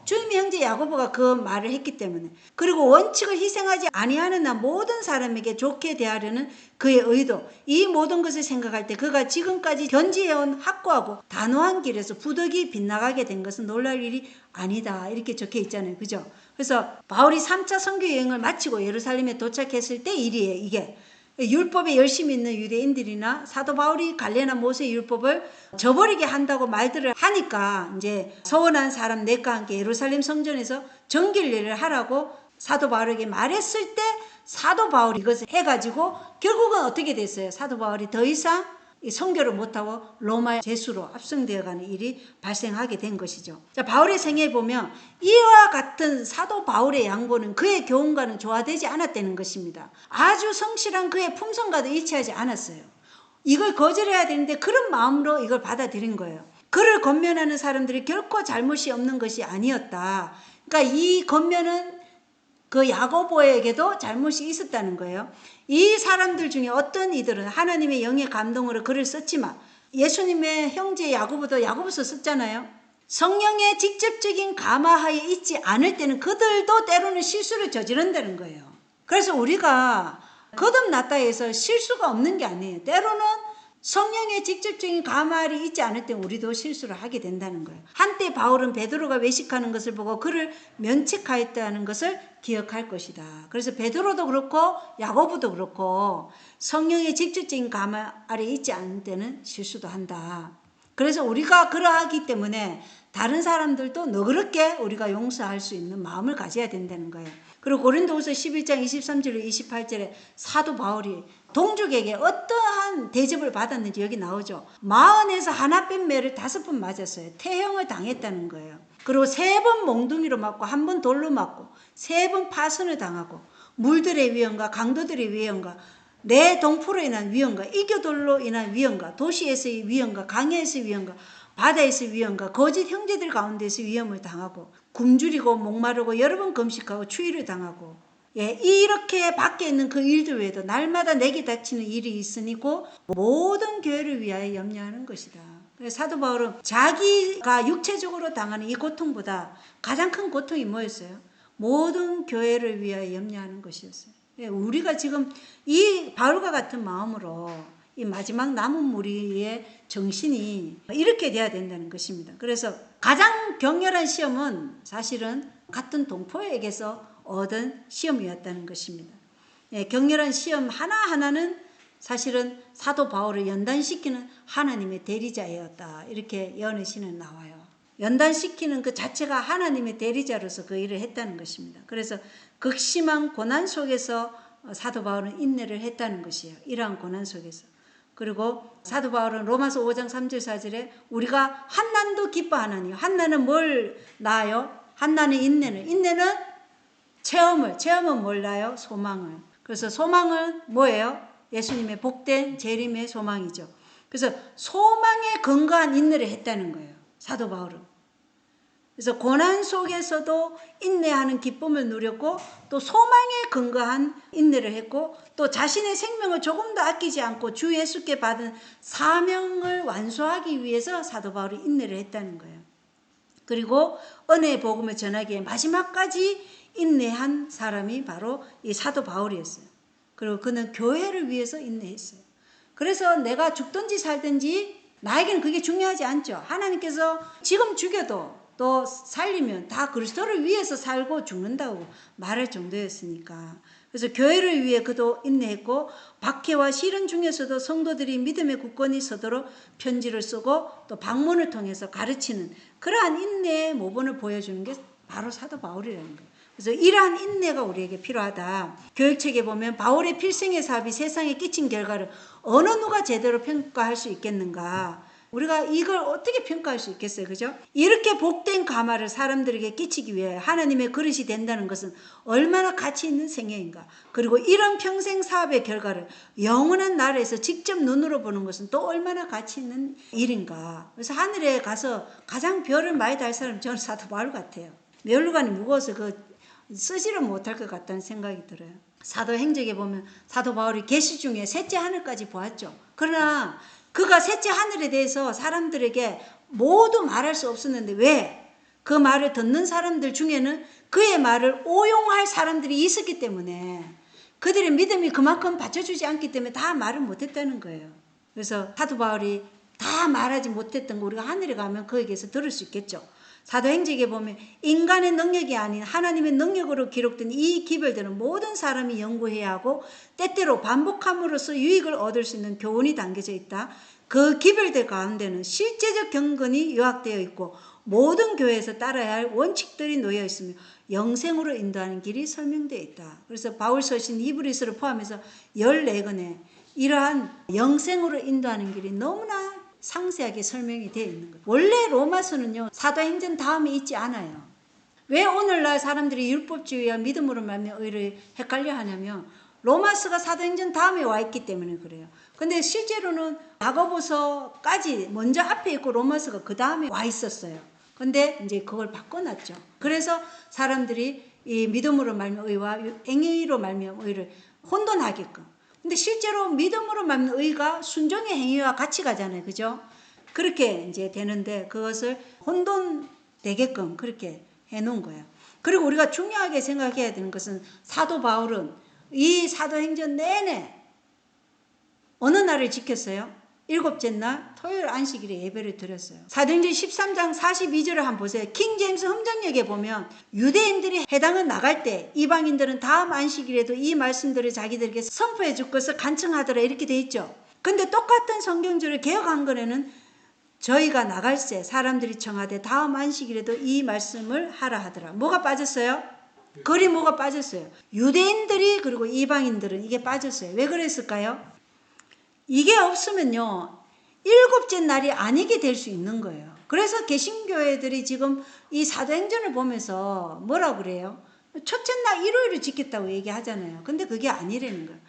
주님의 형제 야고보가 그 말을 했기 때문에, 그리고 원칙을 희생하지 아니하는 나 모든 사람에게 좋게 대하려는 그의 의도, 이 모든 것을 생각할 때 그가 지금까지 견지해온 확고하고 단호한 길에서 부득이 빗나가게 된 것은 놀랄 일이 아니다, 이렇게 적혀 있잖아요. 그죠? 그래서 바울이 3차 선교 여행을 마치고 예루살렘에 도착했을 때 일이에요. 이게 율법에 열심히 있는 유대인들이나 사도 바울이 갈래나 모세의 율법을 저버리게 한다고 말들을 하니까 이제 서원한 사람 넷과 함께 예루살렘 성전에서 정결례를 하라고 사도 바울에게 말했을 때 사도 바울이 이것을 해가지고 결국은 어떻게 됐어요? 사도 바울이 더 이상 선교를 못하고 로마 제수로 압송되어가는 일이 발생하게 된 것이죠. 자, 바울의 생애에 보면 이와 같은 사도 바울의 양보는 그의 교훈과는 조화되지 않았다는 것입니다. 아주 성실한 그의 품성과도 일치하지 않았어요. 이걸 거절해야 되는데 그런 마음으로 이걸 받아들인 거예요. 그를 권면하는 사람들이 결코 잘못이 없는 것이 아니었다. 그러니까 이 권면은 그 야고보에게도 잘못이 있었다는 거예요. 이 사람들 중에 어떤 이들은 하나님의 영의 감동으로 글을 썼지만 예수님의 형제 야고보도 야고보서 썼잖아요. 성령의 직접적인 감화하에 있지 않을 때는 그들도 때로는 실수를 저지른다는 거예요. 그래서 우리가 거듭났다 해서 실수가 없는 게 아니에요. 때로는 성령의 직접적인 감화를 있지 않을 때 우리도 실수를 하게 된다는 거예요. 한때 바울은 베드로가 외식하는 것을 보고 그를 면책하였다는 것을 기억할 것이다. 그래서 베드로도 그렇고 야고보도 그렇고 성령의 직접적인 감화를 있지 않을 때는 실수도 한다. 그래서 우리가 그러하기 때문에 다른 사람들도 너그럽게 우리가 용서할 수 있는 마음을 가져야 된다는 거예요. 그리고 고린도후서 11장 23절로 28절에 사도 바울이 동족에게 어떠한 대접을 받았는지 여기 나오죠. 마흔에서 하나 뺀 매를 5번 맞았어요. 태형을 당했다는 거예요. 그리고 3번 몽둥이로 맞고 1번 돌로 맞고 3번 파선을 당하고 물들의 위험과 강도들의 위험과 내 동포로 인한 위험과 이교돌로 인한 위험과 도시에서의 위험과 강야에서의 위험과 바다에서의 위험과 거짓 형제들 가운데서 위험을 당하고 굶주리고 목마르고 여러 번 금식하고 추위를 당하고, 이렇게 밖에 있는 그 일들 외에도 날마다 내게 닥치는 일이 있으니 곧 모든 교회를 위하여 염려하는 것이다. 사도 바울은 자기가 육체적으로 당하는 이 고통보다 가장 큰 고통이 뭐였어요? 모든 교회를 위하여 염려하는 것이었어요. 우리가 지금 이 바울과 같은 마음으로 이 마지막 남은 무리의 정신이 이렇게 돼야 된다는 것입니다. 그래서 가장 격렬한 시험은 사실은 같은 동포에게서 얻은 시험이었다는 것입니다. 격렬한 시험 하나하나는 사실은 사도 바울을 연단시키는 하나님의 대리자였다. 이렇게 예언의 시는 나와요. 연단시키는 그 자체가 하나님의 대리자로서 그 일을 했다는 것입니다. 그래서 극심한 고난 속에서 사도 바울은 인내를 했다는 것이에요. 이러한 고난 속에서. 그리고 사도 바울은 로마서 5장 3절 4절에 우리가 환난도 기뻐하나니, 환난은 뭘 낳아요? 한나는 인내는 체험은 몰라요? 소망을. 그래서 소망은 뭐예요? 예수님의 복된 재림의 소망이죠. 그래서 소망에 근거한 인내를 했다는 거예요. 사도 바울은. 그래서 고난 속에서도 인내하는 기쁨을 누렸고 또 소망에 근거한 인내를 했고 또 자신의 생명을 조금도 아끼지 않고 주 예수께 받은 사명을 완수하기 위해서 사도 바울이 인내를 했다는 거예요. 그리고 은혜의 복음을 전하기에 마지막까지 인내한 사람이 바로 이 사도 바울이었어요. 그리고 그는 교회를 위해서 인내했어요. 그래서 내가 죽든지 살든지 나에게는 그게 중요하지 않죠. 하나님께서 지금 죽여도 또 살리면 다 그리스도를 위해서 살고 죽는다고 말할 정도였으니까. 그래서 교회를 위해 그도 인내했고 박해와 시련 중에서도 성도들이 믿음의 굳건히 서도록 편지를 쓰고 또 방문을 통해서 가르치는 그러한 인내의 모본을 보여주는 게 바로 사도 바울이라는 거예요. 그래서 이러한 인내가 우리에게 필요하다. 교육책에 보면 바울의 필생의 사업이 세상에 끼친 결과를 어느 누가 제대로 평가할 수 있겠는가. 우리가 이걸 어떻게 평가할 수 있겠어요? 그죠? 이렇게 복된 가마를 사람들에게 끼치기 위해 하나님의 그릇이 된다는 것은 얼마나 가치 있는 생애인가. 그리고 이런 평생 사업의 결과를 영원한 나라에서 직접 눈으로 보는 것은 또 얼마나 가치 있는 일인가. 그래서 하늘에 가서 가장 별을 많이 달 사람은 저는 사도 바울 같아요. 면류관이 무거워서 쓰지를 못할 것 같다는 생각이 들어요. 사도행적에 보면 사도 바울이 계시 중에 셋째 하늘까지 보았죠. 그러나 그가 셋째 하늘에 대해서 사람들에게 모두 말할 수 없었는데 왜? 그 말을 듣는 사람들 중에는 그의 말을 오용할 사람들이 있었기 때문에 그들의 믿음이 그만큼 받쳐주지 않기 때문에 다 말을 못했다는 거예요. 그래서 사도 바울이 다 말하지 못했던 거 우리가 하늘에 가면 그에게서 들을 수 있겠죠. 사도행적에 보면 인간의 능력이 아닌 하나님의 능력으로 기록된 이 기별들은 모든 사람이 연구해야 하고 때때로 반복함으로써 유익을 얻을 수 있는 교훈이 담겨져 있다. 그 기별들 가운데는 실제적 경건이 요약되어 있고 모든 교회에서 따라야 할 원칙들이 놓여 있으며 영생으로 인도하는 길이 설명되어 있다. 그래서 바울 서신 히브리서를 포함해서 14권에 이러한 영생으로 인도하는 길이 너무나 상세하게 설명이 되어 있는 거예요. 원래 로마서는요, 사도행전 다음에 있지 않아요. 왜 오늘날 사람들이 율법주의와 믿음으로 말미암아 의를 헷갈려 하냐면 로마서가 사도행전 다음에 와 있기 때문에 그래요. 근데 실제로는 야고보서까지 먼저 앞에 있고 로마서가 그 다음에 와 있었어요. 근데 이제 그걸 바꿔놨죠. 그래서 사람들이 이 믿음으로 말미암아 의와 행위로 말미암아 의를 혼돈하게끔. 근데 실제로 믿음으로 말미암아 의가 순종의 행위와 같이 가잖아요. 그죠? 그렇게 이제 되는데 그것을 혼돈되게끔 그렇게 해놓은 거예요. 그리고 우리가 중요하게 생각해야 되는 것은 사도 바울은 이 사도행전 내내 어느 날을 지켰어요? 7째 날 토요일 안식일에 예배를 드렸어요. 사도행전 13장 42절을 한번 보세요. 킹제임스 흠정역에 보면 유대인들이 해당을 나갈 때 이방인들은 다음 안식일에도 이 말씀들을 자기들에게 선포해 줄 것을 간청하더라 이렇게 돼 있죠. 근데 똑같은 성경절을 개혁한글에는 저희가 나갈새 사람들이 청하되 다음 안식일에도 이 말씀을 하라 하더라. 뭐가 빠졌어요? 글이 뭐가 빠졌어요? 유대인들이 그리고 이방인들은 이게 빠졌어요. 왜 그랬을까요? 이게 없으면요 7째 날이 아니게 될 수 있는 거예요. 그래서 개신교회들이 지금 이 사도행전을 보면서 뭐라고 그래요? 첫째 날 일요일을 지켰다고 얘기하잖아요. 근데 그게 아니라는 거예요.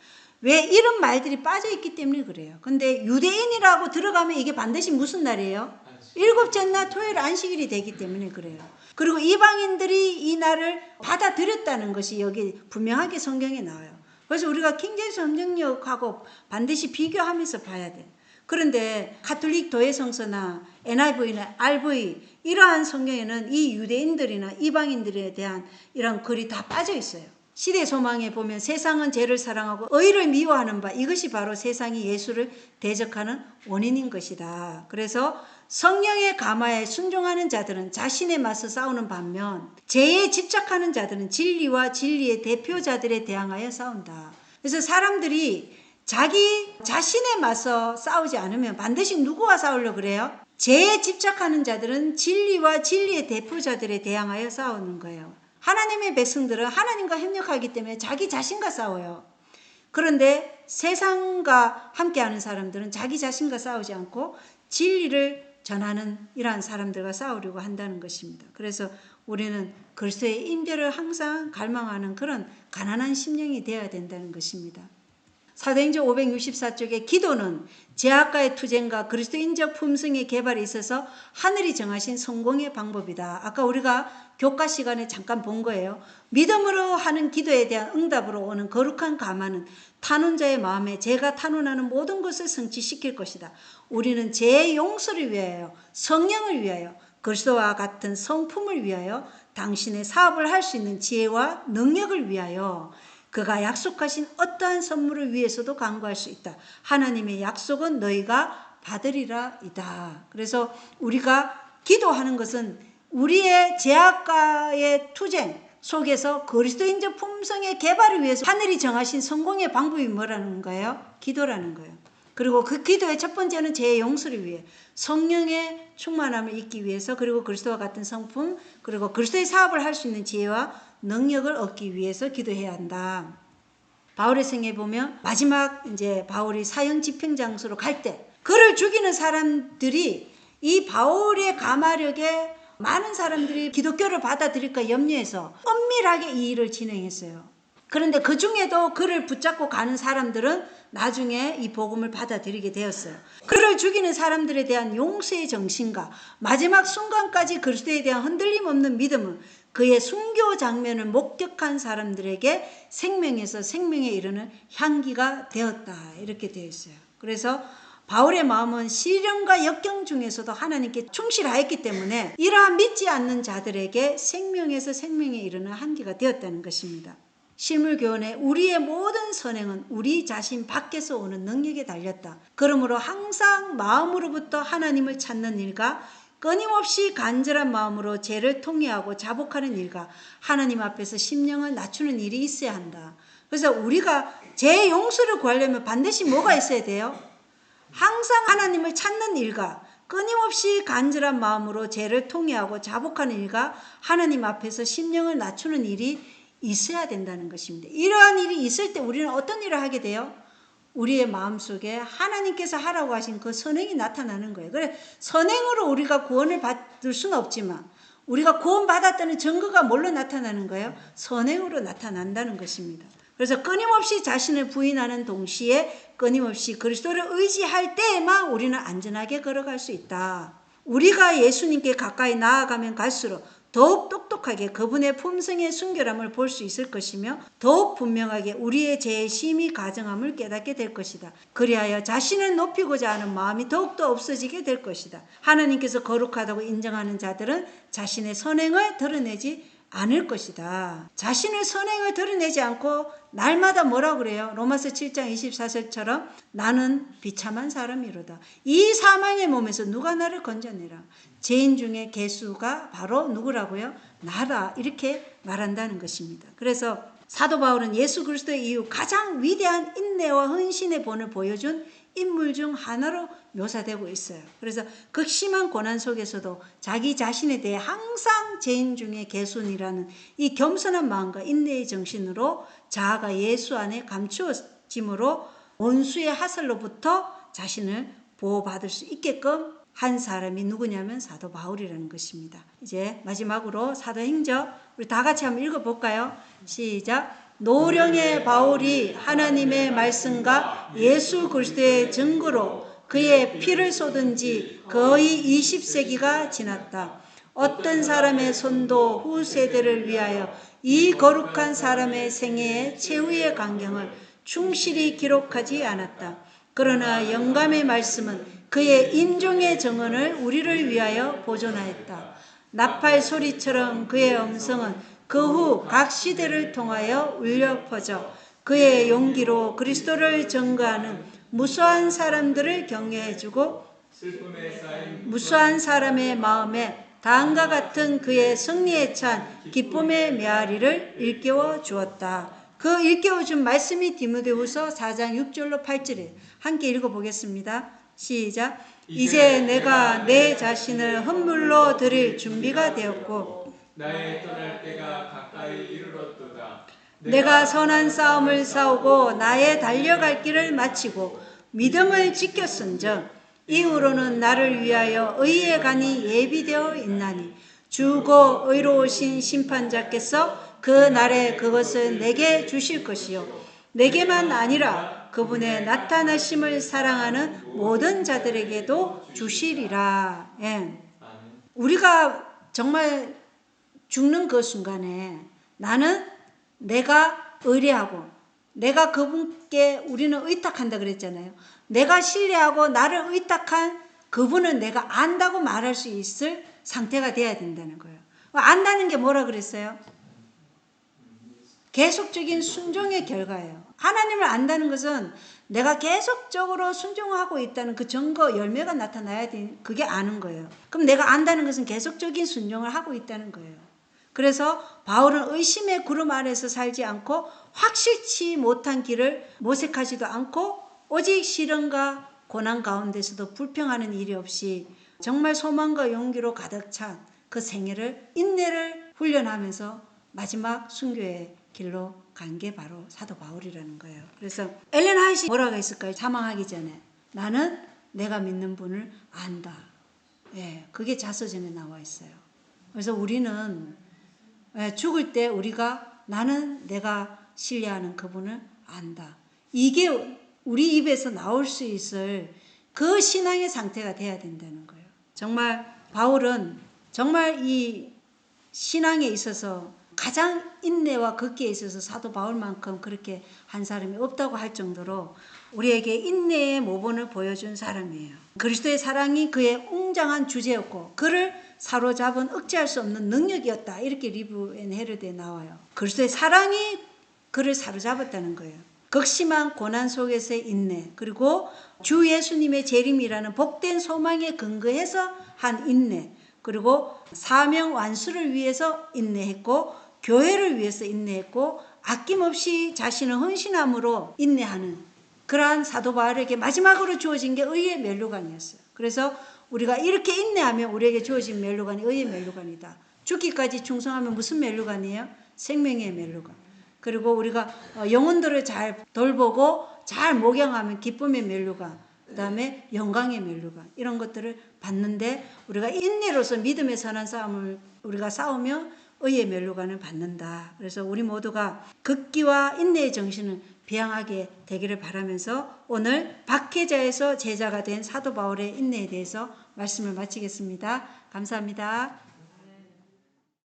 왜? 이런 말들이 빠져있기 때문에 그래요. 근데 유대인이라고 들어가면 이게 반드시 무슨 날이에요? 7째 날 토요일 안식일이 되기 때문에 그래요. 그리고 이방인들이 이 날을 받아들였다는 것이 여기 분명하게 성경에 나와요. 그래서 우리가 킹제임스 흠정역하고 반드시 비교하면서 봐야 돼. 그런데 가톨릭 도예성서나 NIV나 RV 이러한 성경에는 이 유대인들이나 이방인들에 대한 이런 글이 다 빠져 있어요. 시대 소망에 보면 세상은 죄를 사랑하고 의를 미워하는 바 이것이 바로 세상이 예수를 대적하는 원인인 것이다. 그래서 성령의 가마에 순종하는 자들은 자신에 맞서 싸우는 반면 죄에 집착하는 자들은 진리와 진리의 대표자들에 대항하여 싸운다. 그래서 사람들이 자기 자신에 맞서 싸우지 않으면 반드시 누구와 싸우려고 그래요? 죄에 집착하는 자들은 진리와 진리의 대표자들에 대항하여 싸우는 거예요. 하나님의 백성들은 하나님과 협력하기 때문에 자기 자신과 싸워요. 그런데 세상과 함께하는 사람들은 자기 자신과 싸우지 않고 진리를 전하는 이러한 사람들과 싸우려고 한다는 것입니다. 그래서 우리는 그리스도의 임재를 항상 갈망하는 그런 가난한 심령이 되어야 된다는 것입니다. 사도행전 564쪽에 기도는 제약과의 투쟁과 그리스도인적 품성의 개발에 있어서 하늘이 정하신 성공의 방법이다. 아까 우리가 교과 시간에 잠깐 본 거예요. 믿음으로 하는 기도에 대한 응답으로 오는 거룩한 감화는 탄원자의 마음에 죄가 탄원하는 모든 것을 성취시킬 것이다. 우리는 죄의 용서를 위하여, 성령을 위하여, 그리스도와 같은 성품을 위하여, 당신의 사업을 할 수 있는 지혜와 능력을 위하여 그가 약속하신 어떠한 선물을 위해서도 간구할 수 있다. 하나님의 약속은 너희가 받으리라 이다. 그래서 우리가 기도하는 것은 우리의 제약과의 투쟁 속에서 그리스도인적 품성의 개발을 위해서 하늘이 정하신 성공의 방법이 뭐라는 거예요? 기도라는 거예요. 그리고 그 기도의 첫 번째는 죄의 용서를 위해, 성령의 충만함을 잊기 위해서, 그리고 그리스도와 같은 성품, 그리고 그리스도의 사업을 할 수 있는 지혜와 능력을 얻기 위해서 기도해야 한다. 바울의 생애에 보면 마지막 이제 바울이 사형 집행 장소로 갈 때 그를 죽이는 사람들이 이 바울의 가마력에 많은 사람들이 기독교를 받아들일까 염려해서 엄밀하게 이 일을 진행했어요. 그런데 그 중에도 그를 붙잡고 가는 사람들은 나중에 이 복음을 받아들이게 되었어요. 그를 죽이는 사람들에 대한 용서의 정신과 마지막 순간까지 그리스도에 대한 흔들림 없는 믿음은 그의 순교 장면을 목격한 사람들에게 생명에서 생명에 이르는 향기가 되었다. 이렇게 되어 있어요. 그래서 바울의 마음은 시련과 역경 중에서도 하나님께 충실하였기 때문에 이러한 믿지 않는 자들에게 생명에서 생명에 이르는 향기가 되었다는 것입니다. 실물교훈에 우리의 모든 선행은 우리 자신 밖에서 오는 능력에 달렸다. 그러므로 항상 마음으로부터 하나님을 찾는 일과 끊임없이 간절한 마음으로 죄를 통회하고 자복하는 일과 하나님 앞에서 심령을 낮추는 일이 있어야 한다. 그래서 우리가 죄 용서를 구하려면 반드시 뭐가 있어야 돼요? 항상 하나님을 찾는 일과 끊임없이 간절한 마음으로 죄를 통회하고 자복하는 일과 하나님 앞에서 심령을 낮추는 일이 있어야 된다는 것입니다. 이러한 일이 있을 때 우리는 어떤 일을 하게 돼요? 우리의 마음속에 하나님께서 하라고 하신 그 선행이 나타나는 거예요. 그래, 선행으로 우리가 구원을 받을 수는 없지만 우리가 구원받았다는 증거가 뭘로 나타나는 거예요? 선행으로 나타난다는 것입니다. 그래서 끊임없이 자신을 부인하는 동시에 끊임없이 그리스도를 의지할 때에만 우리는 안전하게 걸어갈 수 있다. 우리가 예수님께 가까이 나아가면 갈수록 더욱 똑똑하게 그분의 품성의 순결함을 볼 수 있을 것이며 더욱 분명하게 우리의 죄의 심히 가정함을 깨닫게 될 것이다. 그리하여 자신을 높이고자 하는 마음이 더욱더 없어지게 될 것이다. 하나님께서 거룩하다고 인정하는 자들은 자신의 선행을 드러내지 않을 것이다. 자신의 선행을 드러내지 않고 날마다 뭐라고 그래요? 로마서 7장 24절처럼 나는 비참한 사람이로다. 이 사망의 몸에서 누가 나를 건져내라. 죄인 중에 개수가 바로 누구라고요? 나라. 이렇게 말한다는 것입니다. 그래서 사도 바울은 예수 그리스도의 이후 가장 위대한 인내와 헌신의 본을 보여준 인물 중 하나로 묘사되고 있어요. 그래서 극심한 고난 속에서도 자기 자신에 대해 항상 죄인 중에 개순이라는 이 겸손한 마음과 인내의 정신으로 자아가 예수 안에 감추어짐으로 원수의 하살로부터 자신을 보호받을 수 있게끔 한 사람이 누구냐면 사도 바울이라는 것입니다. 이제 마지막으로 사도행전 우리 다 같이 한번 읽어볼까요? 시작. 노령의 바울이 하나님의 말씀과 예수 그리스도의 증거로 그의 피를 쏟은 지 거의 20세기가 지났다. 어떤 사람의 손도 후 세대를 위하여 이 거룩한 사람의 생애의 최후의 광경을 충실히 기록하지 않았다. 그러나 영감의 말씀은 그의 임종의 정언을 우리를 위하여 보존하였다. 나팔 소리처럼 그의 음성은 그 후 각 시대를 통하여 울려 퍼져 그의 용기로 그리스도를 증거하는 무수한 사람들을 격려해주고 무수한 사람의 마음에 다음과 같은 그의 승리에 찬 기쁨의 메아리를 일깨워 주었다. 그 일깨워 준 말씀이 디모데후서 4장 6절로 8절에 함께 읽어보겠습니다. 시작. 이제 내가 내 자신을 헌물로 드릴 준비가 되었고 나의 떠날 때가 가까이 이르렀도다. 내가 선한 싸움을 싸우고 나의 달려갈 길을 마치고 믿음을 지켰은즉 이후로는 나를 위하여 의의 간이 예비되어 있나니 주고 의로우신 심판자께서 그 날에 그것을 내게 주실 것이요 내게만 아니라 그분의 나타나심을 사랑하는 모든 자들에게도 주시리라. 예. 아멘. 우리가 정말 죽는 그 순간에 나는 내가 의뢰하고 내가 그분께 우리는 의탁한다 그랬잖아요. 내가 신뢰하고 나를 의탁한 그분은 내가 안다고 말할 수 있을 상태가 돼야 된다는 거예요. 안다는 게 뭐라 그랬어요? 계속적인 순종의 결과예요. 하나님을 안다는 것은 내가 계속적으로 순종하고 있다는 그 증거 열매가 나타나야 돼. 그게 아는 거예요. 그럼 내가 안다는 것은 계속적인 순종을 하고 있다는 거예요. 그래서 바울은 의심의 구름 아래서 살지 않고 확실치 못한 길을 모색하지도 않고 오직 시련과 고난 가운데서도 불평하는 일이 없이 정말 소망과 용기로 가득 찬 그 생애를 인내를 훈련하면서 마지막 순교의 길로 간 게 바로 사도 바울이라는 거예요. 그래서 엘렌 화이트가 뭐라고 했을까요? 사망하기 전에 나는 내가 믿는 분을 안다. 예, 그게 자서전에 나와 있어요. 그래서 우리는 죽을 때 우리가 나는 내가 신뢰하는 그분을 안다. 이게 우리 입에서 나올 수 있을 그 신앙의 상태가 돼야 된다는 거예요. 정말 바울은 정말 이 신앙에 있어서 가장 인내와 걷기에 있어서 사도 바울만큼 그렇게 한 사람이 없다고 할 정도로 우리에게 인내의 모본을 보여준 사람이에요. 그리스도의 사랑이 그의 웅장한 주제였고 그를 사로잡은 억제할 수 없는 능력이었다. 이렇게 리브 앤 헤르드에 나와요. 그리스도의 사랑이 그를 사로잡았다는 거예요. 극심한 고난 속에서의 인내, 그리고 주 예수님의 재림이라는 복된 소망에 근거해서 한 인내, 그리고 사명 완수를 위해서 인내했고 교회를 위해서 인내했고 아낌없이 자신의 헌신함으로 인내하는 그러한 사도 바울에게 마지막으로 주어진 게 의의 면류관이었어요. 그래서 우리가 이렇게 인내하면 우리에게 주어진 면류관이 의의 면류관이다. 죽기까지 충성하면 무슨 면류관이에요? 생명의 면류관. 그리고 우리가 영혼들을 잘 돌보고 잘 목양하면 기쁨의 면류관. 그 다음에 영광의 면류관. 이런 것들을 받는데 우리가 인내로서 믿음의 선한 싸움을 우리가 싸우면 의의 면류관을 받는다. 그래서 우리 모두가 극기와 인내의 정신을 비양하게 되기를 바라면서 오늘 박해자에서 제자가 된 사도 바울의 인내에 대해서 말씀을 마치겠습니다. 감사합니다.